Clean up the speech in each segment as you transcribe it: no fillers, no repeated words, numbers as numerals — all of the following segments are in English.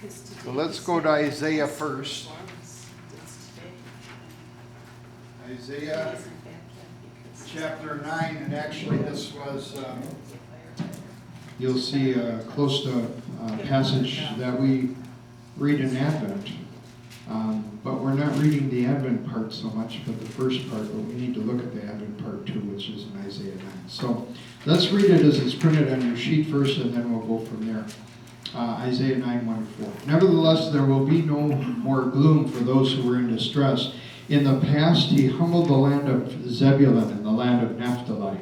So let's go to Isaiah first. Isaiah chapter 9, and actually this was, you'll see close to a passage that we read in Advent. But we're not reading the Advent part so much, but the first part, but we need to look at the Advent part too, which is in Isaiah 9. So let's read it as it's printed on your sheet first, and then we'll go from there. Isaiah 9, 1-4. Nevertheless, there will be no more gloom for those who were in distress. In the past, he humbled the land of Zebulun and the land of Naphtali.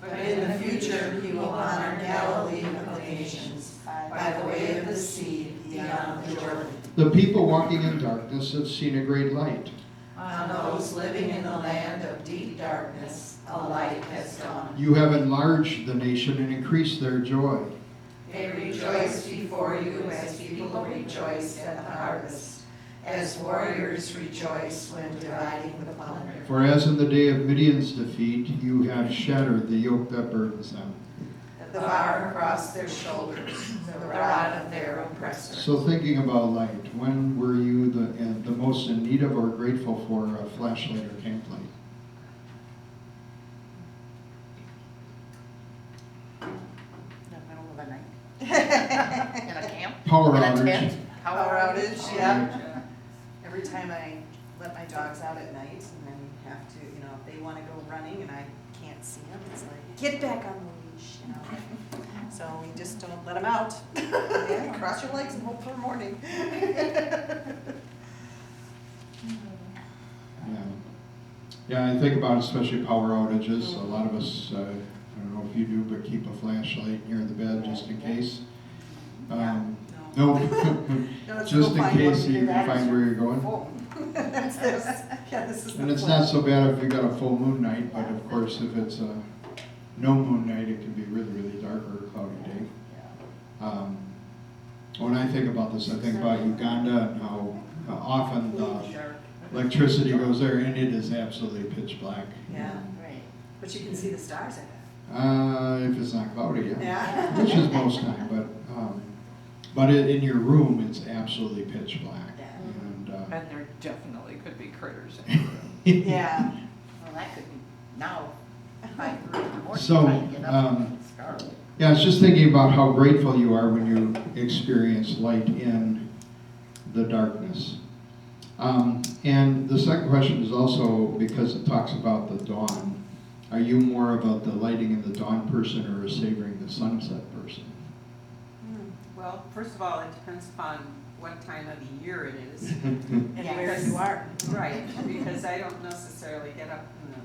But in the future, he will honor Galilee of the nations by the way of the sea beyond the Jordan. The people walking in darkness have seen a great light. On those living in the land of deep darkness, a light has dawned. You have enlarged the nation and increased their joy. They rejoice before you as people rejoice at the harvest, as warriors rejoice when dividing the plunder. For as in the day of Midian's defeat, you have shattered the yoke that burdens them. The bar across their shoulders, the rod of their oppressor. So thinking about light, when were you the most in need of or grateful for a flashlight or camp light? In the middle of the night. In a camp. Power In a outage. tent. Power outage, yeah. Every time I let my dogs out at night and then have to, if they want to go running and I can't see them, it's like, get back on the leash, So we just don't let them out. Cross your legs and hope for morning. Yeah, I think about especially power outages. A lot of us, I don't know if you do, but keep a flashlight near the bed just in case. No, No, it's just go in find case one. you can find where you're going. That's this. Yeah, this is And the it's phone. not so bad if you got a full moon night, but of course if it's a no moon night, it can be really, really dark or a cloudy day. When I think about this, I think about Uganda and how often the electricity goes there, and it is absolutely pitch black. Yeah, Right. but you can see the stars in it. If it's not cloudy, yeah. Yeah. Which is most time, but in your room, it's absolutely pitch black. Yeah. And, And there definitely could be critters in the room. Yeah. Well, that could be now, 5:30 in the morning, So, trying to get up and start. yeah, I was just thinking about how grateful you are when you experience light in the darkness. And the second question is also because it talks about the dawn. Are you more about the lighting in the dawn person or a savoring the sunset person? Well, first of all, it depends upon what time of the year it is. And where you are. Right, because I don't necessarily get up in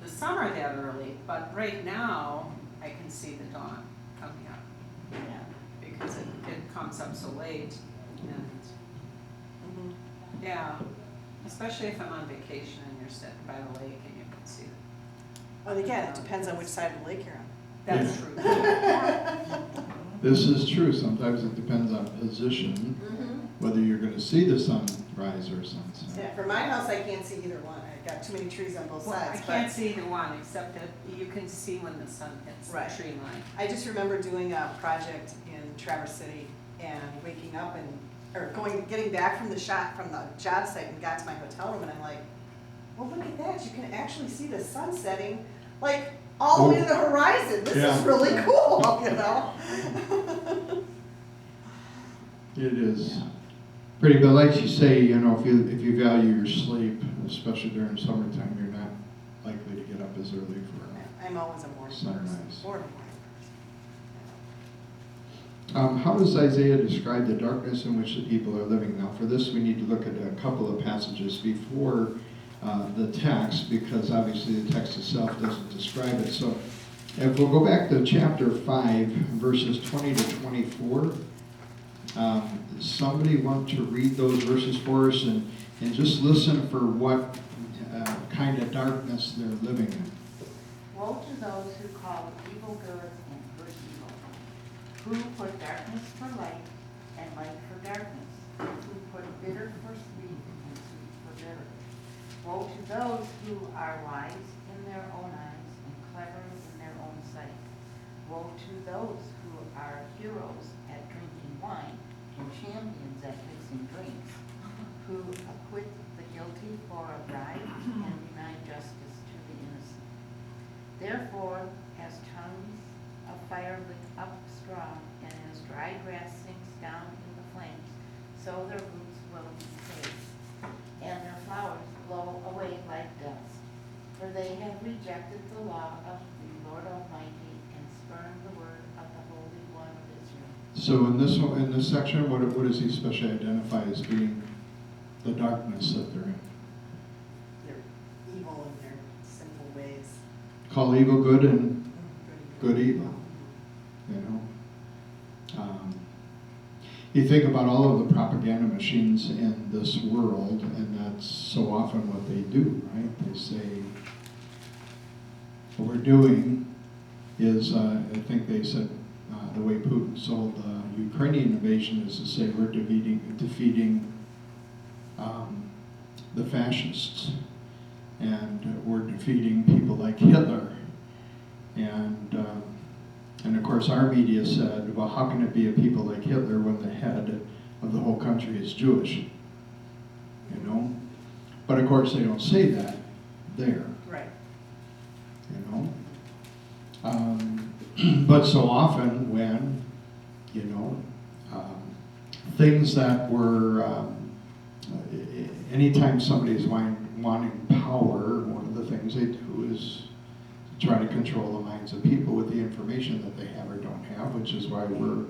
the summer that early, but right now, I can see the dawn coming up. Yeah. Because it comes up so late, and, Mhm. yeah, especially if I'm on vacation and you're sitting by the lake and you can see it. Well, again, it depends on which side of the lake you're on. That's Yeah. true. This is true. Sometimes it depends on position, whether you're going to see the sunrise or sunset. Yeah, for my house, I can't see either one. I've got too many trees on both Well, I sides. can't see either one, except that you can see when the sun hits Right. the tree line. I just remember doing a project in Traverse City and waking up getting back from the job site and got to my hotel room and I'm like, well, look at that. You can actually see the sun setting, like, all the way to the horizon. This Yeah. is really cool, It is pretty, but like you say, if you value your sleep, especially during summertime, you're not likely to get up as early for. I'm always a morning Sunrise. person. Morning How does Isaiah describe the darkness in which the people are living? Now, for this, we need to look at a couple of passages before the text, because obviously the text itself doesn't describe it. So, if we'll go back to chapter 5, verses 20 to 24. Somebody want to read those verses for us and just listen for what kind of darkness they're living in. Woe to those who call evil good and good evil, who put darkness for light and light for darkness, who put bitter for sweet and sweet for bitter. Woe to those who are wise in their own eyes and clever in their own sight. Woe to those who are heroes at drinking wine and champions and drinks, who acquit the guilty for a bribe and deny justice to the innocent. Therefore, as tongues of fire lick up straw, and as dry grass sinks down in the flames, so their roots will be saved, and their flowers blow away like dust. For they have rejected the law of the Lord Almighty and spurned the word of the Holy One of Israel. So in this section, what does he especially identify as being the darkness that they're in? They're evil in their sinful ways. Call evil good and good evil, you know? You think about all of the propaganda machines in this world, and that's so often what they do, right? They say, what we're doing is, I think they said, the way Putin sold the Ukrainian invasion is to say we're defeating the fascists, and we're defeating people like Hitler. And of course our media said, well, how can it be a people like Hitler when the head of the whole country is Jewish? You know? But of course they don't say that there. Right. You know? But so often when, you know, things that were, anytime somebody's wanting power, one of the things they do is try to control the minds of people with the information that they have or don't have, which is why we're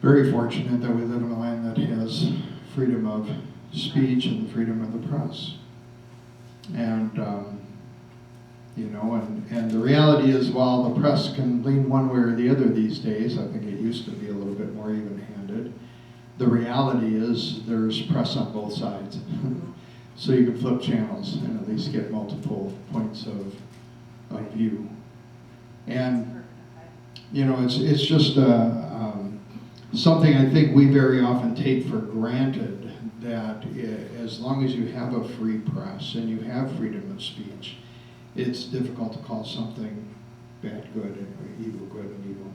very fortunate that we live in a land that has freedom of speech and the freedom of the press. And, you know, and the reality is, while the press can lean one way or the other these days, I think it used to be a little bit more even-handed, the reality is there's press on both sides. So you can flip channels and at least get multiple points of view. And, you know, it's just something I think we very often take for granted, that as long as you have a free press and you have freedom of speech, it's difficult to call something bad good and evil good and evil,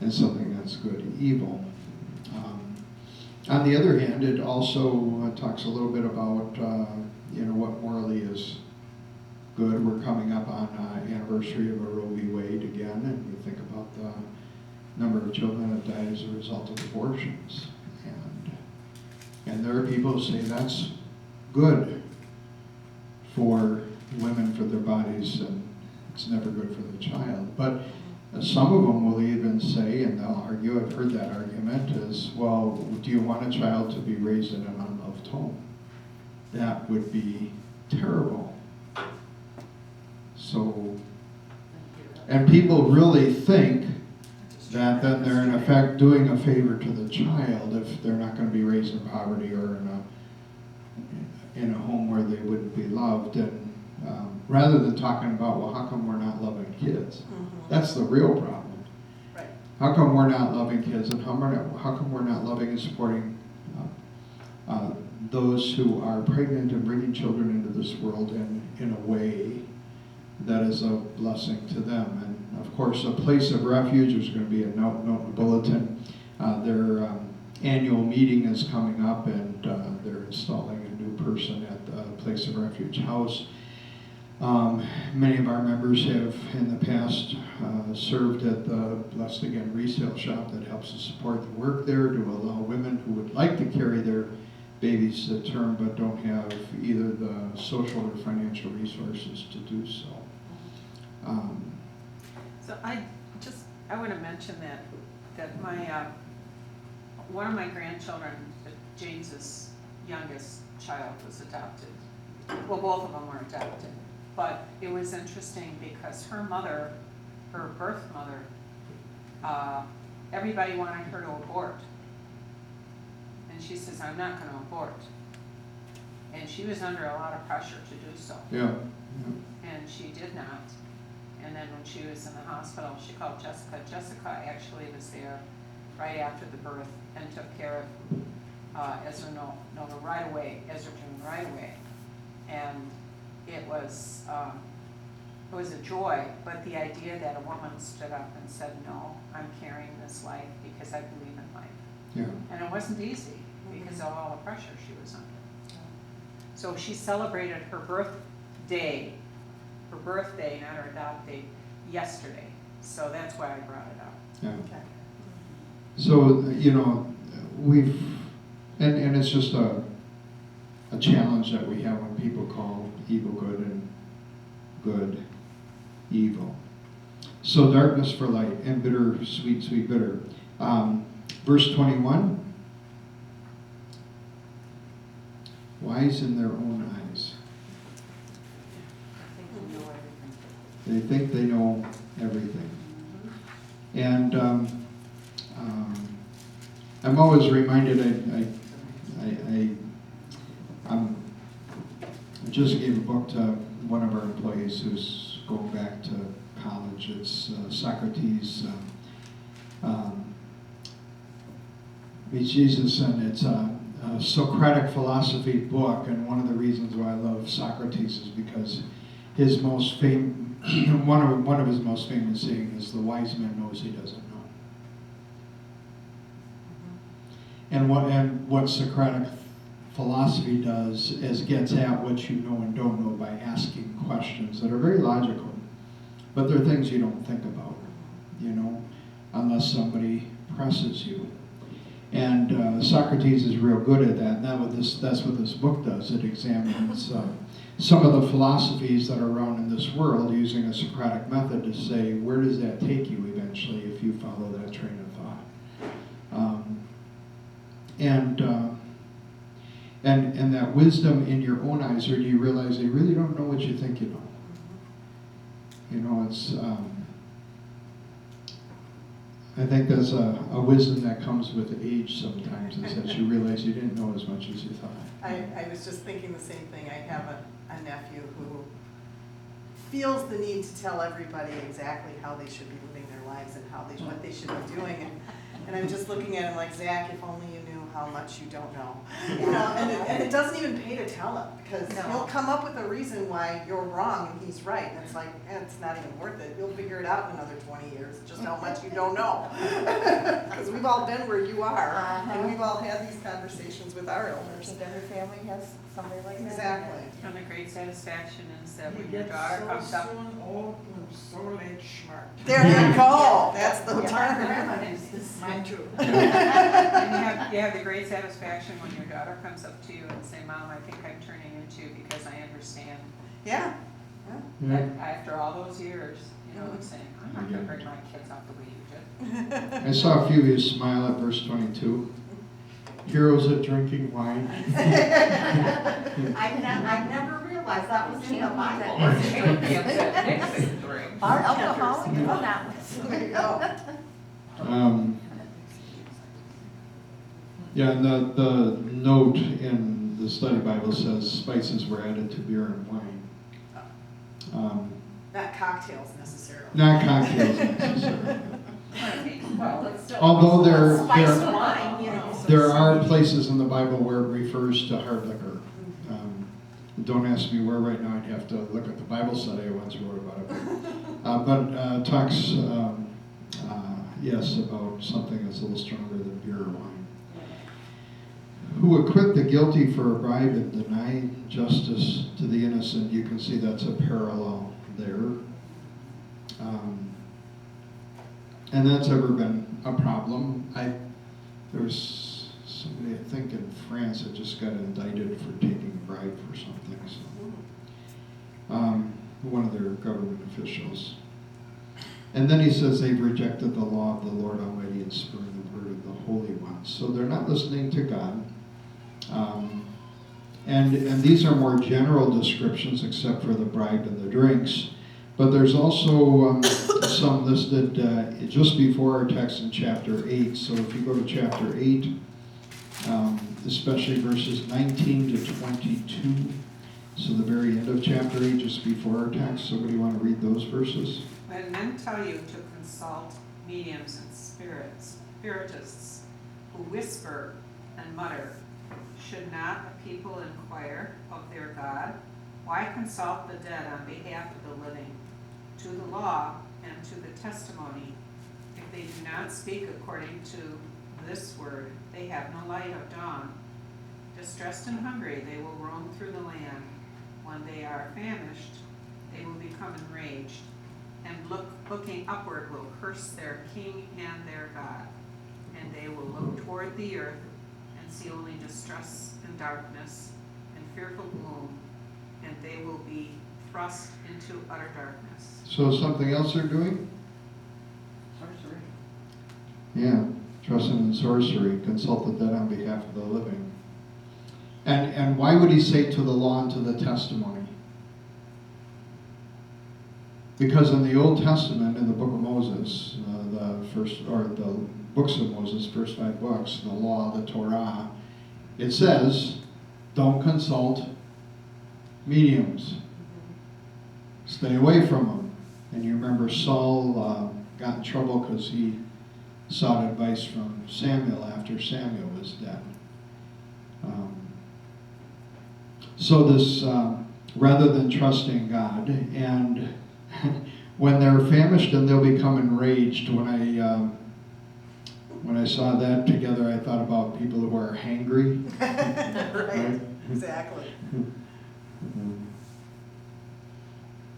and something that's good evil. On the other hand, it also talks a little bit about you know, what morally is good. We're coming up on anniversary of a Roe v. Wade again, and you think about the number of children that died as a result of abortions, and there are people who say that's good for women, for their bodies, and it's never good for the child. But some of them will even say, and they'll argue, I've heard that argument, is, well, do you want a child to be raised in an unloved home? That would be terrible. So, and people really think that then they're in effect doing a favor to the child if they're not going to be raised in poverty or in a home where they wouldn't be loved. And rather than talking about, well, how come we're not loving kids? That's the real problem. Right. How come we're not loving kids, and how come we're not loving and supporting those who are pregnant and bringing children into this world in a way that is a blessing to them? And of course, a place of refuge, there's going to be a note in the bulletin. Their annual meeting is coming up, and they're installing a new person at the place of refuge house. Many of our members have in the past served at the Blessed Again resale shop that helps to support the work there, to allow women who would like to carry their babies to term but don't have either the social or financial resources to do so. So I want to mention that my one of my grandchildren, James's youngest child, was adopted. Well, both of them were adopted, but it was interesting because her mother, her birth mother, everybody wanted her to abort, and she says, "I'm not going to abort," and she was under a lot of pressure to do so. Yeah. And she did not. And then when she was in the hospital, she called Jessica. Jessica actually was there right after the birth and took care of Ezra Nova right away, Ezra June right away. And it was a joy, but the idea that a woman stood up and said, no, I'm carrying this life because I believe in life. Yeah. And it wasn't easy. because of all the pressure she was under. So she celebrated her birthday, not her adopt date, yesterday. So that's why I brought it up. Yeah. Okay. So, and it's just a challenge that we have when people call evil good and good evil. So darkness for light and bitter, sweet, sweet, bitter. Verse 21, wise in their own eyes. I think we know everything. They think they know everything. And I'm always reminded, I just gave a book to one of our employees who's going back to college. It's Socrates Meets Jesus, and it's a Socratic philosophy book. And one of the reasons why I love Socrates is because his most one of his most famous sayings is, "The wise man knows he doesn't know." And what Socratic philosophy does is gets at what you know and don't know by asking questions that are very logical, but they're things you don't think about, unless somebody presses you. And Socrates is real good at that. And that's what this book does. It examines some of the philosophies that are around in this world using a Socratic method to say, where does that take you eventually if you follow that train of thought? And that wisdom in your own eyes, or do you realize they really don't know what you think you know? It's I think that's a wisdom that comes with age sometimes, is that you realize you didn't know as much as you thought. I was just thinking the same thing. I have a nephew who feels the need to tell everybody exactly how they should be living their lives and what they should be doing. And I'm just looking at him like, Zach, if only you knew how much you don't know. And it doesn't even pay to tell him, because he'll come up with a reason why you're wrong and he's right. And it's like, it's not even worth it. You'll figure it out in another 20 years, just how much you don't know. Because we've all been where you are, and we've all had these conversations with our elders. And every family has somebody like that. Exactly. And the great satisfaction is that when your daughter comes up, old and so late smart. There you go. That's the Yeah, my term. grandma used to say. Mine too. and you have the great satisfaction when your daughter comes up to you and say, "Mom, I think I'm turning into you because I understand." Yeah. That after all those years, saying, "I'm not going to bring my kids up the way you did." I saw a few of you smile at verse 22. Heroes at drinking wine. I never realized that was in the Bible. Our alcoholic, that was. There you go. Yeah, and the note in the study Bible says spices were added to beer and wine. Not cocktails necessarily. Not cocktails necessarily. Well, it's still. Although Spiced wine, there are places in the Bible where it refers to hard liquor. Don't ask me where right now. I'd have to look at the Bible study I once wrote about it. But talks, yes, about something that's a little stronger than beer or wine. Who acquit the guilty for a bribe and deny justice to the innocent. You can see that's a parallel there. And that's ever been a problem. There was somebody, I think in France, that just got indicted for taking a bribe for something. So, one of their government officials. And then he says they've rejected the law of the Lord Almighty and spurned the word of the Holy One. So they're not listening to God. And these are more general descriptions, except for the bribe and the drinks. But there's also some listed just before our text in chapter 8. So if you go to chapter 8, especially verses 19 to 22, so the very end of chapter 8, just before our text. Somebody want to read those verses? When men tell you to consult mediums and spiritists who whisper and mutter, should not a people inquire of their God? Why consult the dead on behalf of the living? To the law and to the testimony, if they do not speak according to this word, they have no light of dawn. Distressed and hungry, they will roam through the land. When they are famished, they will become enraged, and looking upward will curse their king and their God. And they will look toward the earth and see only distress and darkness and fearful gloom, and they will be thrust into utter darkness. So something else they're doing? Sorcery. Yeah, trusting in sorcery, consulted that on behalf of the living. And why would he say to the law and to the testimony? Because in the Old Testament, in the book of Moses, the books of Moses, first 5 books, the law, the Torah, it says, don't consult mediums. Stay away from them. And you remember Saul got in trouble because he sought advice from Samuel after Samuel was dead. So this, rather than trusting God, and when they're famished and they'll become enraged, when I saw that together, I thought about people who are hangry. Right, exactly.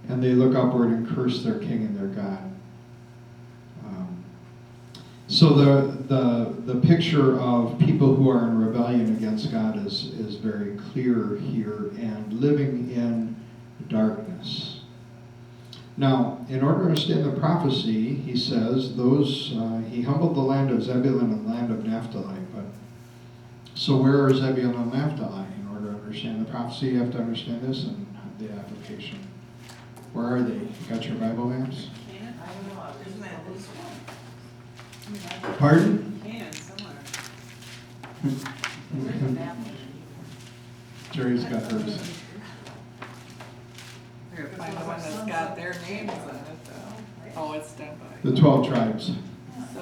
And they look upward and curse their king and their God. So the picture of people who are in rebellion against God is very clear here, and living in darkness. Now, in order to understand the prophecy, he says, he humbled the land of Zebulun and the land of Naphtali. But so where are Zebulun and Naphtali? In order to understand the prophecy, you have to understand this and the application. Where are they? You got your Bible maps? Canaan? I don't know, isn't that this one? Pardon? Canaan, somewhere. There's a map. Jerry's got hers. Here, find the one that's got their names on it, though. Oh, it's done by. The 12 tribes. So.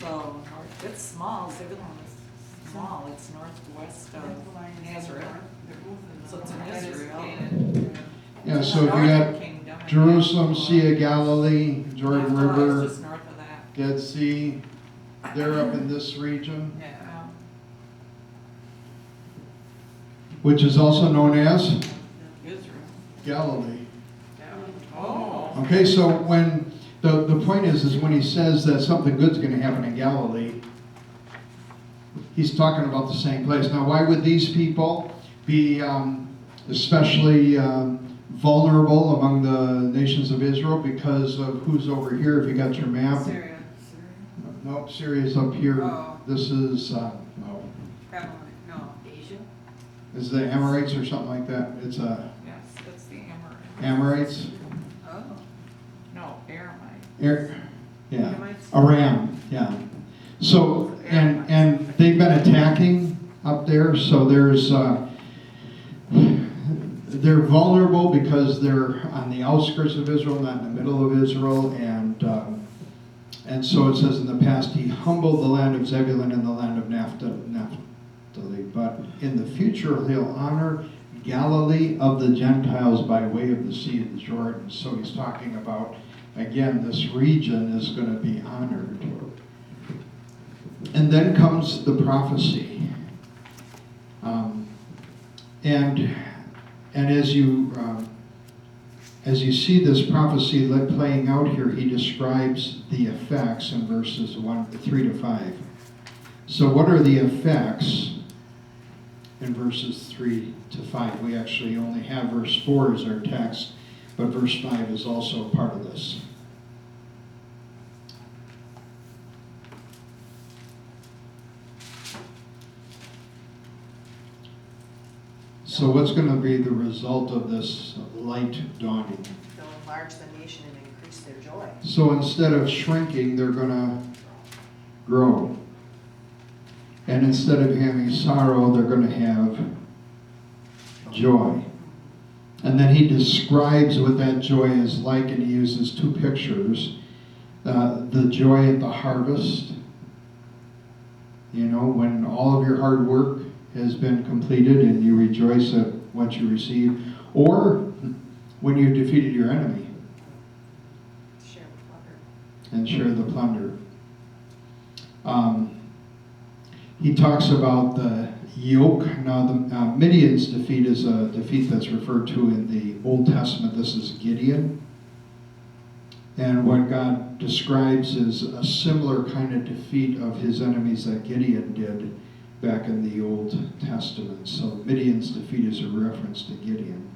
So, it's small, Zebulun is small, it's northwest of Nazareth. So it's in That is Israel. Canaan. Yeah, so if you Northern got Kingdom and Jerusalem, Naphtali. Sea of Galilee, Jordan Naphtali is River, just north of that. Dead Sea, they're up in this region, Yeah. which is also known as Israel. Galilee. Oh. Okay, so when the point is when he says that something good's going to happen in Galilee, he's talking about the same place. Now, why would these people be especially vulnerable among the nations of Israel? Because of who's over here, if you got your map. Syria. Nope, Syria's up here. Oh. This is, Babylon, no. Asia? is the Amorites or something like that? It's Yes, that's the Amorite. Amorites? Oh. No, Aramite. Yeah, Edomites? Aram, yeah. So, and they've been attacking up there, so they're vulnerable because they're on the outskirts of Israel, not in the middle of Israel, and so it says in the past, he humbled the land of Zebulun and the land of Naphtali, but in the future he'll honor Galilee of the Gentiles by way of the Sea of the Jordan. So he's talking about, again, this region is going to be honored. And then comes the prophecy. And as you see this prophecy playing out here, he describes the effects in verses 3 to 5. So what are the effects in verses 3 to 5? We actually only have verse 4 as our text, but verse 5 is also a part of this. So what's going to be the result of this light dawning? They'll enlarge the nation and increase their joy. So instead of shrinking, they're going to grow. And instead of having sorrow, they're going to have joy. And then he describes what that joy is like, and he uses 2 pictures. The joy at the harvest, when all of your hard work has been completed and you rejoice at what you receive, or when you've defeated your enemy. Share with and share the plunder. He talks about the yoke. Now, the Midian's defeat is a defeat that's referred to in the Old Testament. This is Gideon. And what God describes is a similar kind of defeat of his enemies that Gideon did back in the Old Testament. So Midian's defeat is a reference to Gideon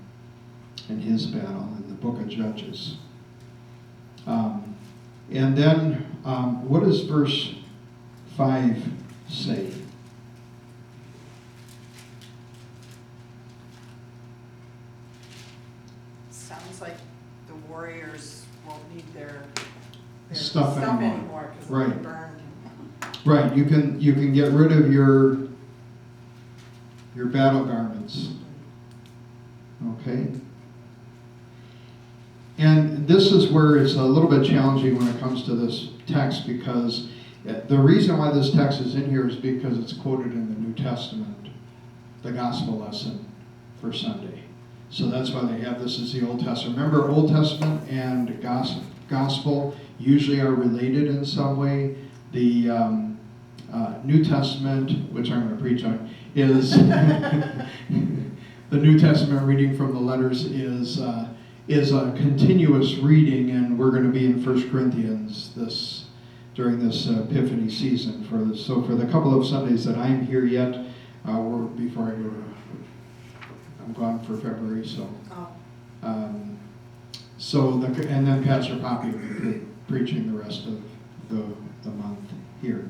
and his battle in the book of Judges. And then, what does verse 5 say? Sounds like the warriors won't need their Stuff anymore. anymore because they're Right. burned. Right, you can get rid of your battle garments. Okay? And this is where it's a little bit challenging when it comes to this text, because the reason why this text is in here is because it's quoted in the New Testament, the gospel lesson for Sunday. So that's why they have this as the Old Testament. Remember, Old Testament and gospel usually are related in some way. The New Testament, which I'm going to preach on, is the New Testament reading from the letters is a continuous reading, and we're going to be in 1 Corinthians during this Epiphany season. So for the couple of Sundays that I'm here yet, before I go to, I'm gone for February, so. Oh, And then Pastor Poppy will be preaching the rest of the month here.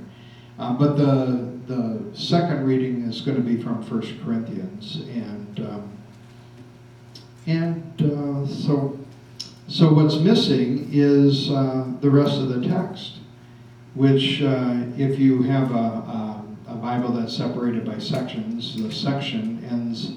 But the second reading is going to be from 1 Corinthians, so what's missing is the rest of the text, which if you have a Bible that's separated by sections, the section ends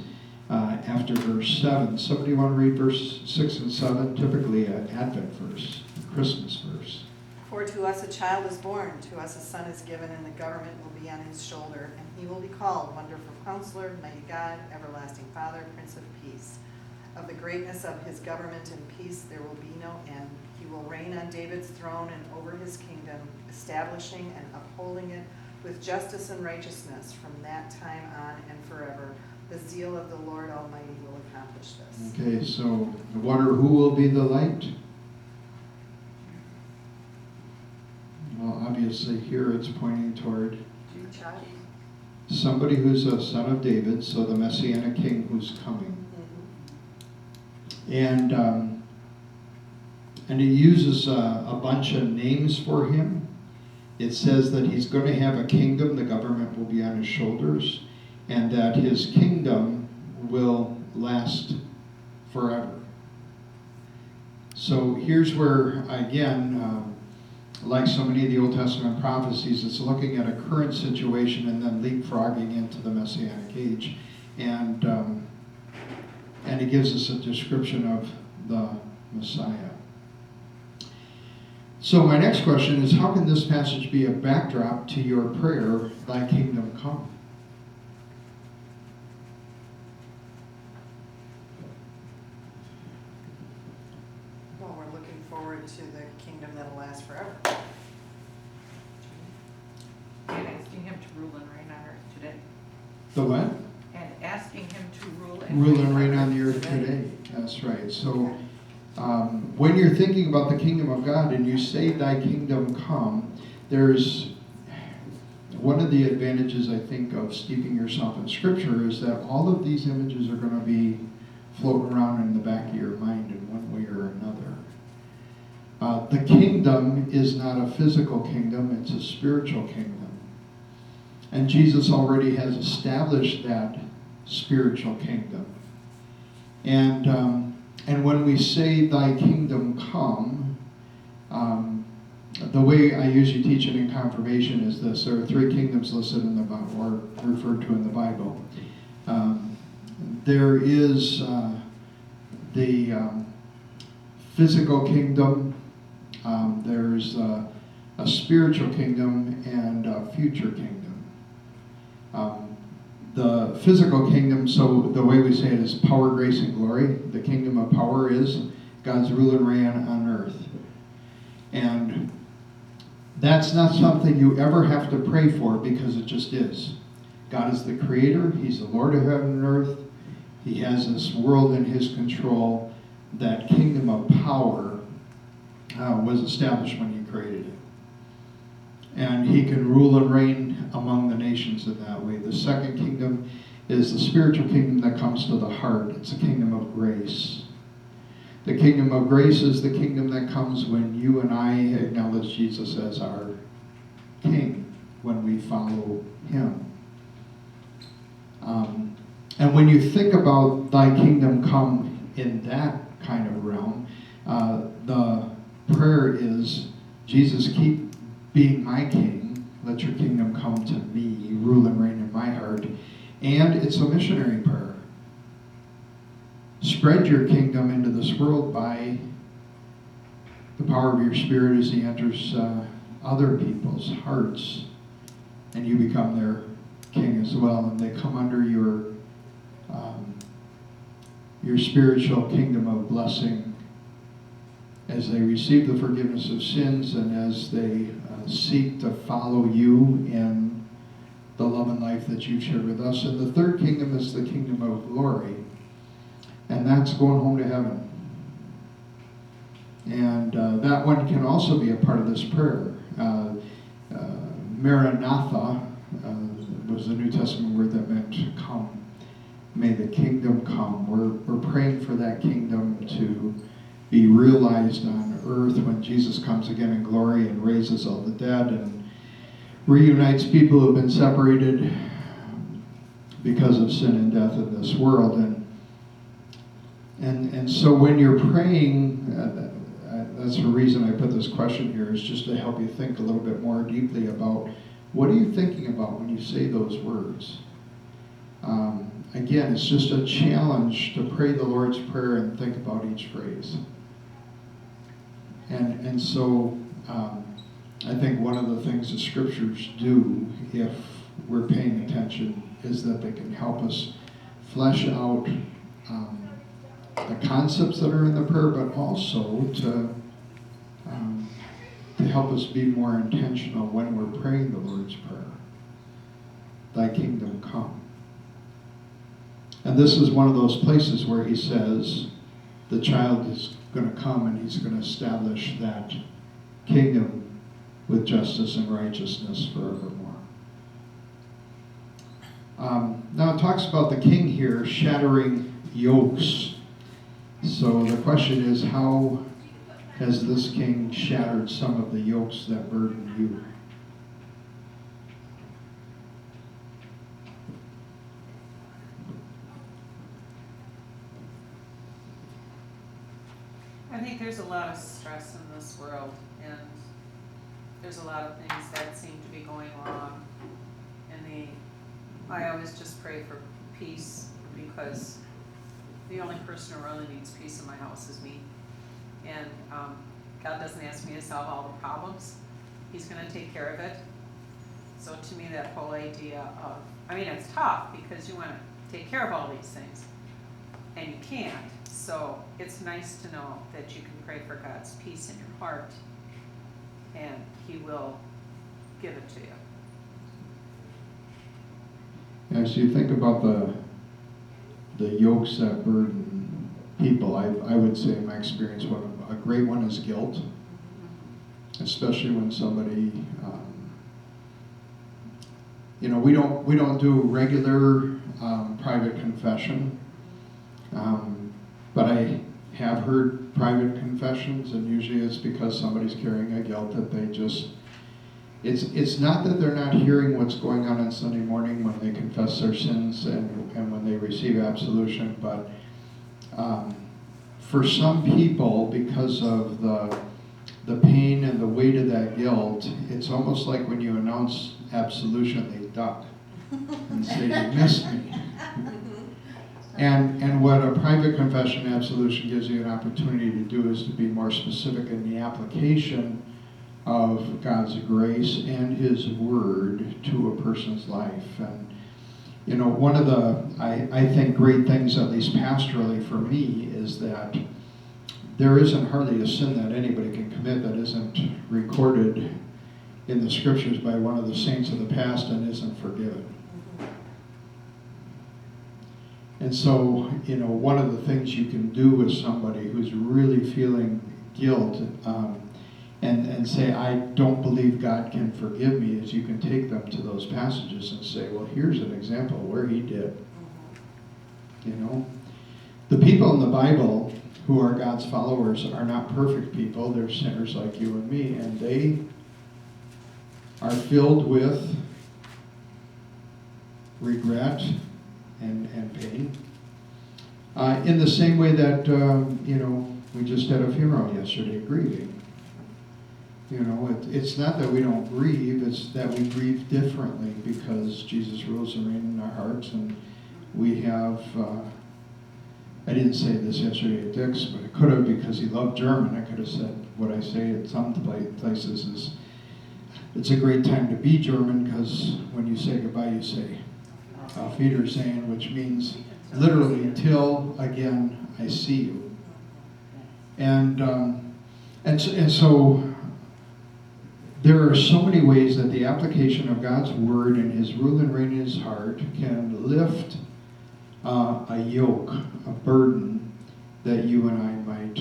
after verse 7. Somebody want to read verse 6 and 7? Typically an Advent verse, a Christmas verse. For to us a child is born, to us a son is given, and the government will be on his shoulder, and he will be called Wonderful Counselor, Mighty God, Everlasting Father, Prince of Peace. Of the greatness of his government and peace there will be no end. He will reign on David's throne and over his kingdom, establishing and upholding it with justice and righteousness from that time on and forever. The zeal of the Lord Almighty will accomplish this. Okay, so who will be the light? Well, obviously here it's pointing toward somebody who's a son of David, so the Messianic king who's coming. And he uses a bunch of names for him. It says that he's going to have a kingdom, the government will be on his shoulders, and that his kingdom will last forever. So here's where, again, like so many of the Old Testament prophecies, it's looking at a current situation and then leapfrogging into the Messianic age. And it gives us a description of the Messiah. So my next question is, how can this passage be a backdrop to your prayer, Thy kingdom come? Well, we're looking forward to the kingdom that'll last forever. And asking him to rule and reign on earth today. The what? And asking him to rule Rule and reign on the earth today. That's right. So when you're thinking about the kingdom of God and you say Thy kingdom come, there's one of the advantages, I think, of steeping yourself in Scripture is that all of these images are going to be floating around in the back of your mind in one way or another. The kingdom is not a physical kingdom, it's a spiritual kingdom. And Jesus already has established that spiritual kingdom. And when we say Thy kingdom come, the way I usually teach it in confirmation is this. There are three kingdoms listed in the Bible, or referred to in the Bible. There is the physical kingdom, there's a spiritual kingdom, and a future kingdom. The physical kingdom, so the way we say it is power, grace, and glory. The kingdom of power is God's rule and reign on earth. And That's not something you ever have to pray for because it just is. God is the creator. He's the Lord of heaven and earth. He has this world in his control. That kingdom of power was established when he created it. And he can rule and reign among the nations in that way. The second kingdom is the spiritual kingdom that comes to the heart. It's a kingdom of grace. The kingdom of grace is the kingdom that comes when you and I acknowledge Jesus as our King, when we follow him. And when you think about thy kingdom come in that kind of realm, the prayer is, Jesus, keep being my king. Let your kingdom come to me, rule and reign in my heart. And it's a missionary prayer. Spread your kingdom into this world by the power of your Spirit as he enters other people's hearts, and you become their king as well, and they come under your spiritual kingdom of blessing as they receive the forgiveness of sins and as they seek to follow you in the love and life that you've shared with us. And the third kingdom is the kingdom of glory, and that's going home to heaven. And that one can also be a part of this prayer. Maranatha was the New Testament word that meant come. May the kingdom come. We're praying for that kingdom to be realized on earth when Jesus comes again in glory and raises all the dead and reunites people who have been separated because of sin and death in this world. And so when you're praying, that's the reason I put this question here, is just to help you think a little bit more deeply about what are you thinking about when you say those words. Again, it's just a challenge to pray the Lord's Prayer and think about each phrase. And so I think one of the things the scriptures do, if we're paying attention, is that they can help us flesh out the concepts that are in the prayer, but also to help us be more intentional when we're praying the Lord's Prayer. Thy kingdom come. And this is one of those places where he says the child is going to come and he's going to establish that kingdom with justice and righteousness forevermore. Now it talks about the king here shattering yokes. So the question is, how has this king shattered some of the yokes that burden you? I think there's a lot of stress in this world, and there's a lot of things that seem to be going wrong. And I always just pray for peace, because the only person who really needs peace in my house is me. And God doesn't ask me to solve all the problems. He's going to take care of it. So to me, that whole idea of, it's tough because you want to take care of all these things, and you can't. So it's nice to know that you can pray for God's peace in your heart, and he will give it to you. As you think about the yokes that burden people, I would say in my experience, a great one is guilt, especially when somebody, we don't do regular private confession, but I have heard private confessions, and usually it's because somebody's carrying a guilt that they just, it's not that they're not hearing what's going on Sunday morning when they confess their sins and when they receive absolution, but for some people, because of the pain and the weight of that guilt, it's almost like when you announce absolution, they duck and say, you missed me. And what a private confession absolution gives you an opportunity to do is to be more specific in the application of God's grace and his word to a person's life. And one of the, I think, great things, at least pastorally for me, is that there isn't hardly a sin that anybody can commit that isn't recorded in the scriptures by one of the saints of the past and isn't forgiven. And so, one of the things you can do with somebody who's really feeling guilt and say, I don't believe God can forgive me, is you can take them to those passages and say, well, here's an example where he did. The people in the Bible who are God's followers are not perfect people. They're sinners like you and me, and they are filled with regret and pain. In the same way that, we just had a funeral yesterday, grieving. It's not that we don't grieve, it's that we grieve differently because Jesus rules and reigns in our hearts, and we have, I didn't say this yesterday at Dick's, but I could have because he loved German. I could have said what I say at some places is, it's a great time to be German because when you say goodbye, you say, Auf Wiedersehen, which means literally, till again I see you. And so there are so many ways that the application of God's word and his rule and reign in his heart can lift a yoke, a burden that you and I might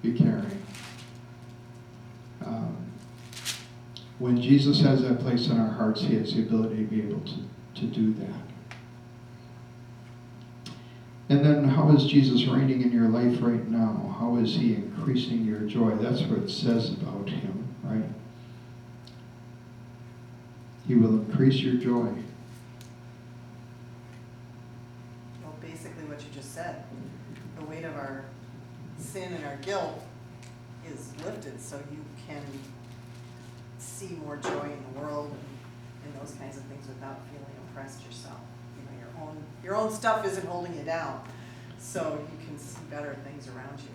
be carrying. When Jesus has that place in our hearts, he has the ability to be able to do that. And then how is Jesus reigning in your life right now? How is he increasing your joy? That's what it says about him, right? He will increase your joy. Well, basically what you just said, the weight of our sin and our guilt is lifted so you can see more joy in the world and those kinds of things without feeling oppressed yourself. Your own stuff isn't holding you down, so you can see better things around you.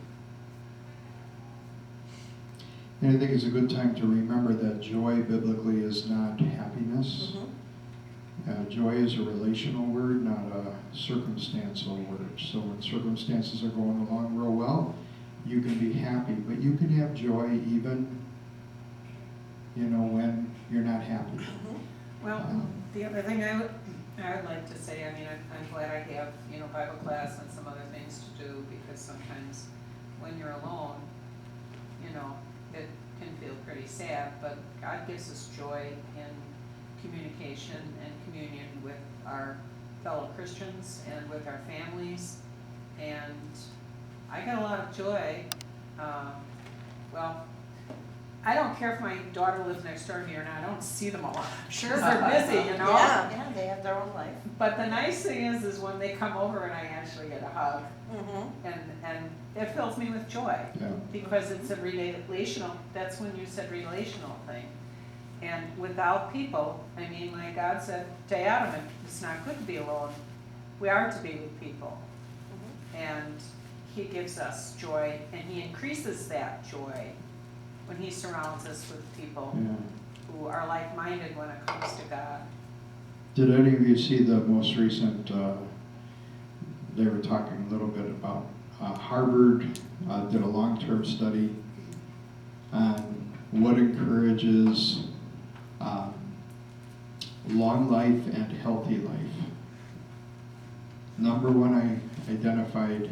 And I think it's a good time to remember that joy biblically is not happiness. Joy is a relational word, not a circumstantial word. So when circumstances are going along real well, you can be happy, but you can have joy even, when you're not happy. Well, the other thing I would like to say, I'm glad I have, Bible class and some other things to do, because sometimes when you're alone, it can feel pretty sad, but God gives us joy in communication and communion with our fellow Christians and with our families, and I got a lot of joy. I don't care if my daughter lives next door to me or not, I don't see them a lot. Sure, they're busy, Yeah, they have their own life. But the nice thing is when they come over and I actually get a hug, and it fills me with joy. Yeah. Because it's a relational, that's when you said relational thing. And without people, like God said to Adam, it's not good to be alone. We are to be with people. And he gives us joy, and he increases that joy when he surrounds us with people who are like-minded when it comes to God. Did any of you see the most recent, they were talking a little bit about Harvard did a long-term study on what encourages long life and healthy life. Number one, I identified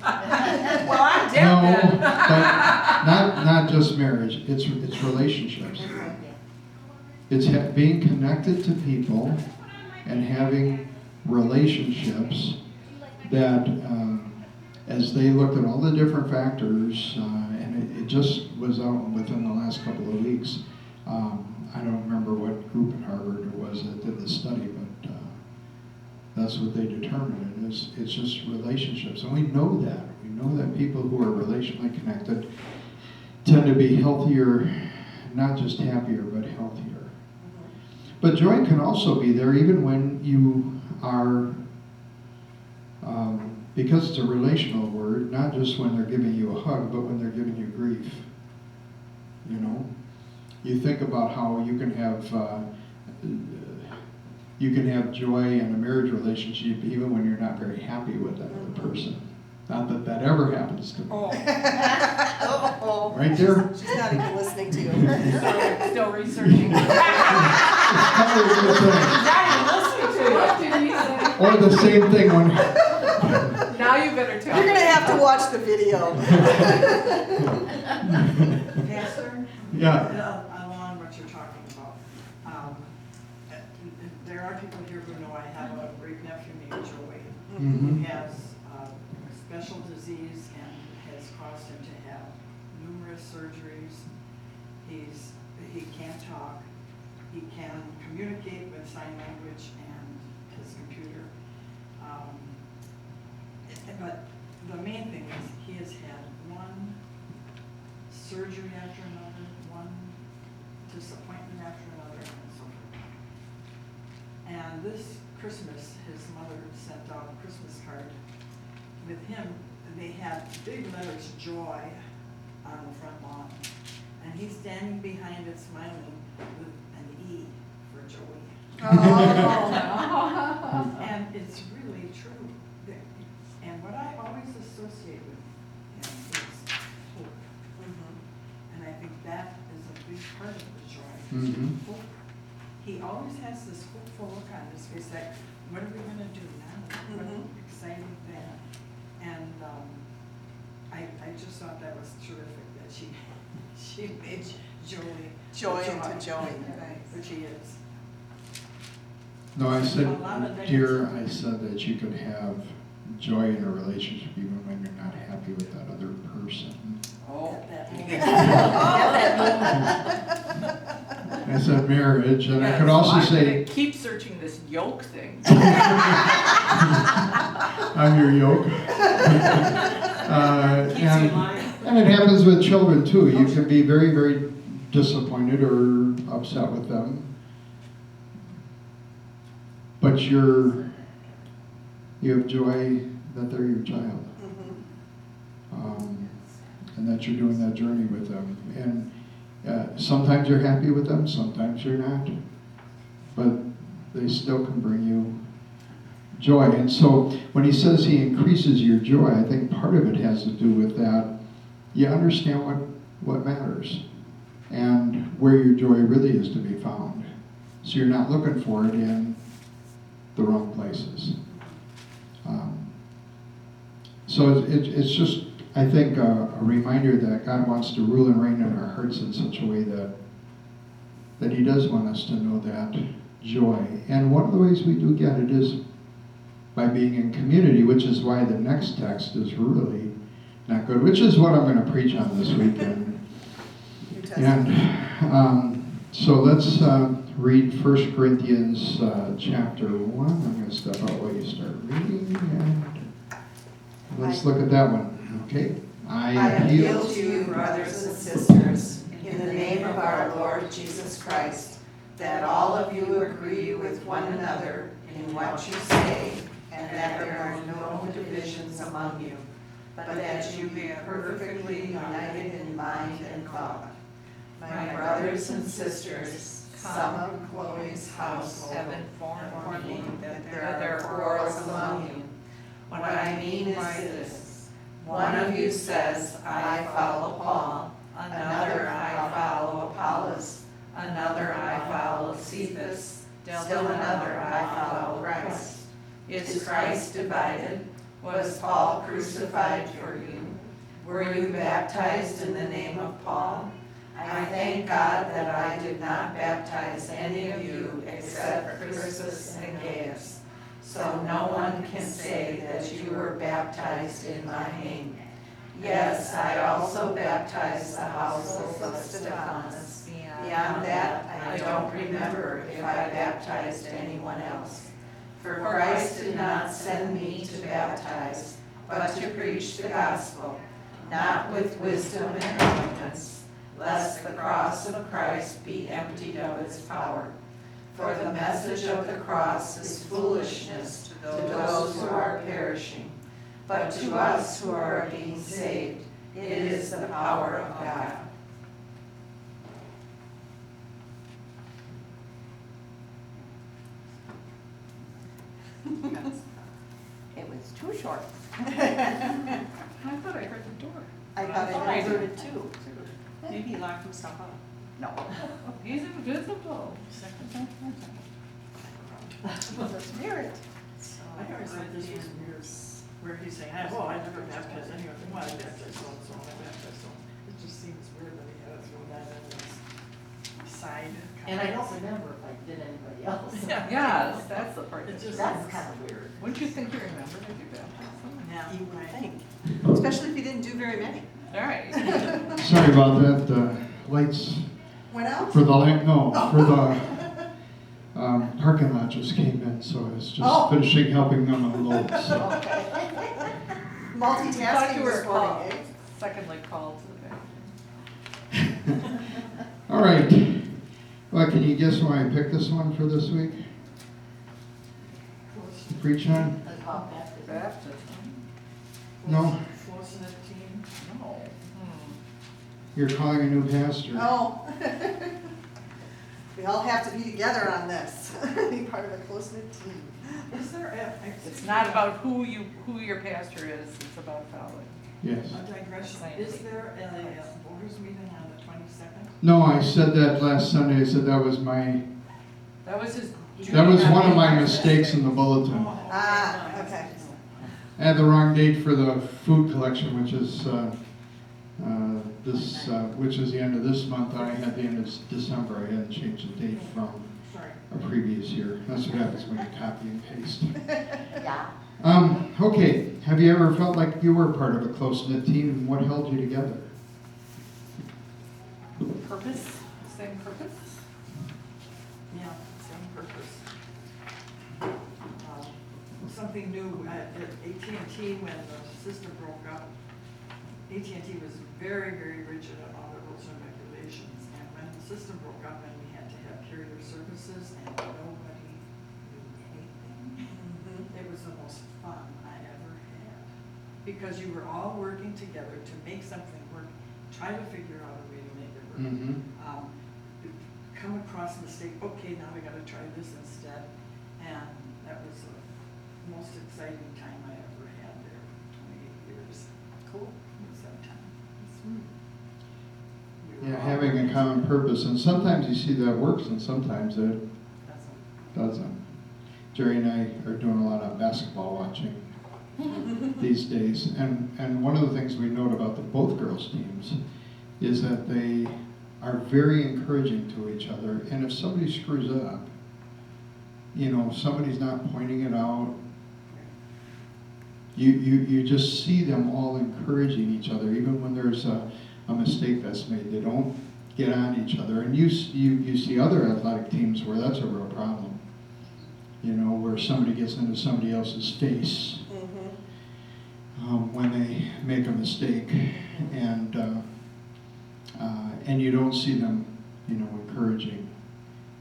Well, I'm dead no, then. but not just marriage. It's relationships. It's being connected to people and having relationships that, as they looked at all the different factors, and it just was out within the last couple of weeks. I don't remember what group at Harvard it was that did the study, but that's what they determined. And it's just relationships, and we know that. We know that people who are relationally connected tend to be healthier, not just happier, but healthier. But joy can also be there even when you are, because it's a relational word, not just when they're giving you a hug, but when they're giving you grief. You think about how you can have joy in a marriage relationship even when you're not very happy with that other person. Not that that ever happens to me. Uh-oh. Right there? She's not even listening to you. Still researching. It's probably a good thing. Not even listening to you. What did he say? Or the same thing when, Now you better tell You're me. gonna have to watch the video. Pastor? yeah, Along what you're talking about. There are people here who know I have a great nephew named Joey, who Mhm. has a special disease and has caused him to have numerous surgeries. He can't talk. He can communicate with sign language and his computer. But the main thing is he has had one surgery after another, one disappointment after another, and so forth. And this Christmas, his mother sent out a Christmas card with him. They had big letters, joy, on the front lawn. And he's standing behind it smiling with an E for Joey. Oh. And it's really true. And what I always associate with him is hope. And I think that is a big part of the joy. Mhm. Hope. He always has this hopeful look on his face, like, what are we gonna do now? What an exciting thing. And I just thought that was terrific that she made Joey. Joy into Joey. Which he is. no, I said, A lot of dear, I said that you could have joy in a relationship even when you're not happy with that other person. Oh. I said marriage, and I could also say, Keep searching this yoke thing. I'm your yoke. Keeps you in line. And it happens with children too. You can be very, very disappointed or upset with them. But you have joy that they're your child. And that you're doing that journey with them. And sometimes you're happy with them, sometimes you're not. But they still can bring you joy. And so when he says he increases your joy, I think part of it has to do with that. You understand what matters and where your joy really is to be found. So you're not looking for it in the wrong places. So it's just, I think, a reminder that God wants to rule and reign in our hearts in such a way that He does want us to know that joy. And one of the ways we do get it is by being in community, which is why the next text is really not good, which is what I'm going to preach on this weekend. And so let's read 1 Corinthians chapter 1. I'm going to step out while you start reading. And let's look at that one. Okay? I appeal to you, brothers and sisters, in the name of our Lord Jesus Christ, that all of you agree with one another in what you say, and that there are no divisions among you, but that you be perfectly united in mind and thought. My brothers and sisters, some of Chloe's household have informed me that there are quarrels among you. What I mean is this: one of you says, I follow Paul, another I follow Apollos, another I follow Cephas, still another I follow Christ. Is Christ divided? Was Paul crucified for you? Were you baptized in the name of Paul? I thank God that I did not baptize any of you except Crispus and Gaius. So no one can say that you were baptized in my name. Yes, I also baptized the household of Stephanas. Beyond that, I don't remember if I baptized anyone else. For Christ did not send me to baptize, but to preach the gospel, not with wisdom and eloquence, lest the cross of Christ be emptied of its power. For the message of the cross is foolishness to those who are perishing, but to us who are being saved, it is the power of God. It was It's too short. I thought I heard the door. I thought I I heard did. it too. Maybe he locked himself out. No. He's invisible. It was a spirit. So I always thought this was weird, where he's saying, oh, I never baptized anyone, well, I baptized so-and-so, I baptized so. It just seems weird that he had to throw that in his side. And I don't remember if I did anybody else. Yes, that's the part It that's just- That's kind of weird. Wouldn't you think you remember that you baptized someone? Yeah, You would right. think, especially if you didn't do very many. All right. Sorry about that, lights Went out? for the, for the parking lot just came in, so I was Oh. just finishing helping them unload, so. Thought Multitasking you were this called, morning, eh? secondly called to the back. All right, well, can you guess why I picked this one for this week to preach on? About Baptist. Baptist. No, Fortunate team. No. you're calling a new pastor. Oh. We all have to be together on this, be part of a close-knit team. Is there It's not about who your pastor is, it's about following. Yes. a digression, is there a voters meeting on the 22nd? No, I said that last Sunday, I said that was my, That was his. that was one of my mistakes in the bulletin. Ah, okay. I had the wrong date for the food collection, which is which is the end of this month. I had the end of December. I hadn't changed the date from Sorry. a previous year. That's what happens when you copy and paste. Yeah. Okay, have you ever felt like you were part of a close-knit team, and what held you together? Purpose, same purpose? Yeah, same purpose. Something new at AT&T when the system broke up. AT&T was very, very rigid on all the rules and regulations. And when the system broke up and we had to have carrier services and nobody knew anything, it was the most fun I ever had. Because you were all working together to make something work, try to figure out a way to make it work. Mm-hmm. Come across a mistake, okay, now we gotta try this instead. And that was the most exciting time I ever had there, 28 years. Cool. It was that time. We were Yeah, all having a working common together. purpose, and sometimes you see that works, and sometimes it doesn't. Jerry and I are doing a lot of basketball watching these days, and one of the things we note about the both girls teams is that they are very encouraging to each other, and if somebody screws up, you know, somebody's not pointing it out, you just see them all encouraging each other, even when there's a mistake that's made. They don't get on each other, and you see other athletic teams where that's a real problem. You know, where somebody gets into somebody else's face when they make a mistake, and you don't see them, you know, encouraging,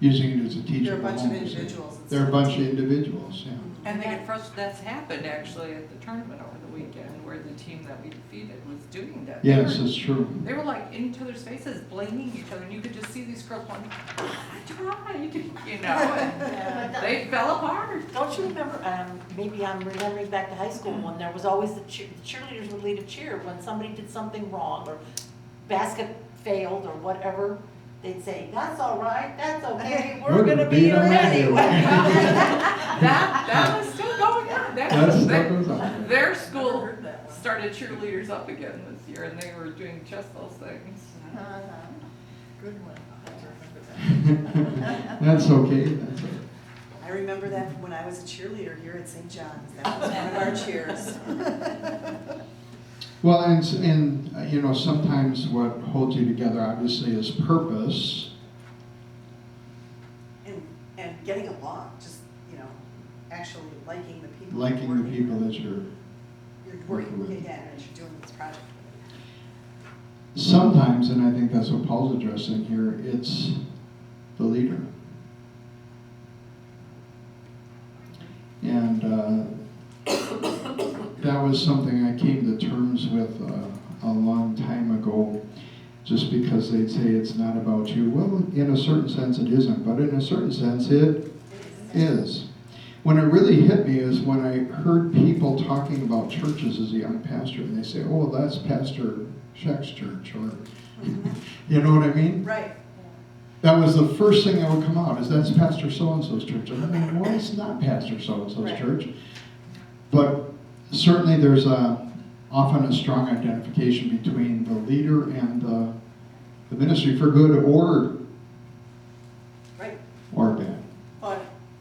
using it as a teaching They're a bunch of moment. individuals. They're a bunch of individuals, yeah. And they get frustrated, that's happened actually at the tournament over the weekend, where the team that we defeated was doing that. They Yes, were- it's true. They were like in each other's faces, blaming each other, and you could just see these girls going, try, you know, and they fell apart. Don't you remember, maybe I'm remembering back to high school when there was always the cheerleaders would lead a cheer when somebody did something wrong or basket failed or whatever. They'd say, that's all right, that's okay, we're gonna beat them anyway. That was still going on. That stuff goes on. Their Never school heard that one. started cheerleaders up again this year, and they were doing just those things. Good one. I have to remember that. That's okay, that's okay. I remember that when I was a cheerleader here at St. John's. That was one of our cheers. Well, and you know, sometimes what holds you together obviously is purpose. And getting along, just, you know, actually liking the people. you're Liking the working people with. that you're You're working with. working again, as you're doing this project. sometimes, and I think that's what Paul's addressing here, it's the leader. And that was something I came to terms with a long time ago, just because they'd say it's not about you. Well, in a certain sense it isn't, but in a certain sense it is. when it really hit me is when I heard people talking about churches as a young pastor, and they say, oh, that's Pastor Scheck's church, or, you know what I mean? Right. That was the first thing that would come out, is that's Pastor so-and-so's church. And I mean, why is not Pastor so-and-so's Right. church? But certainly there's often a strong identification between the leader and the ministry, for good Right. or bad. Well,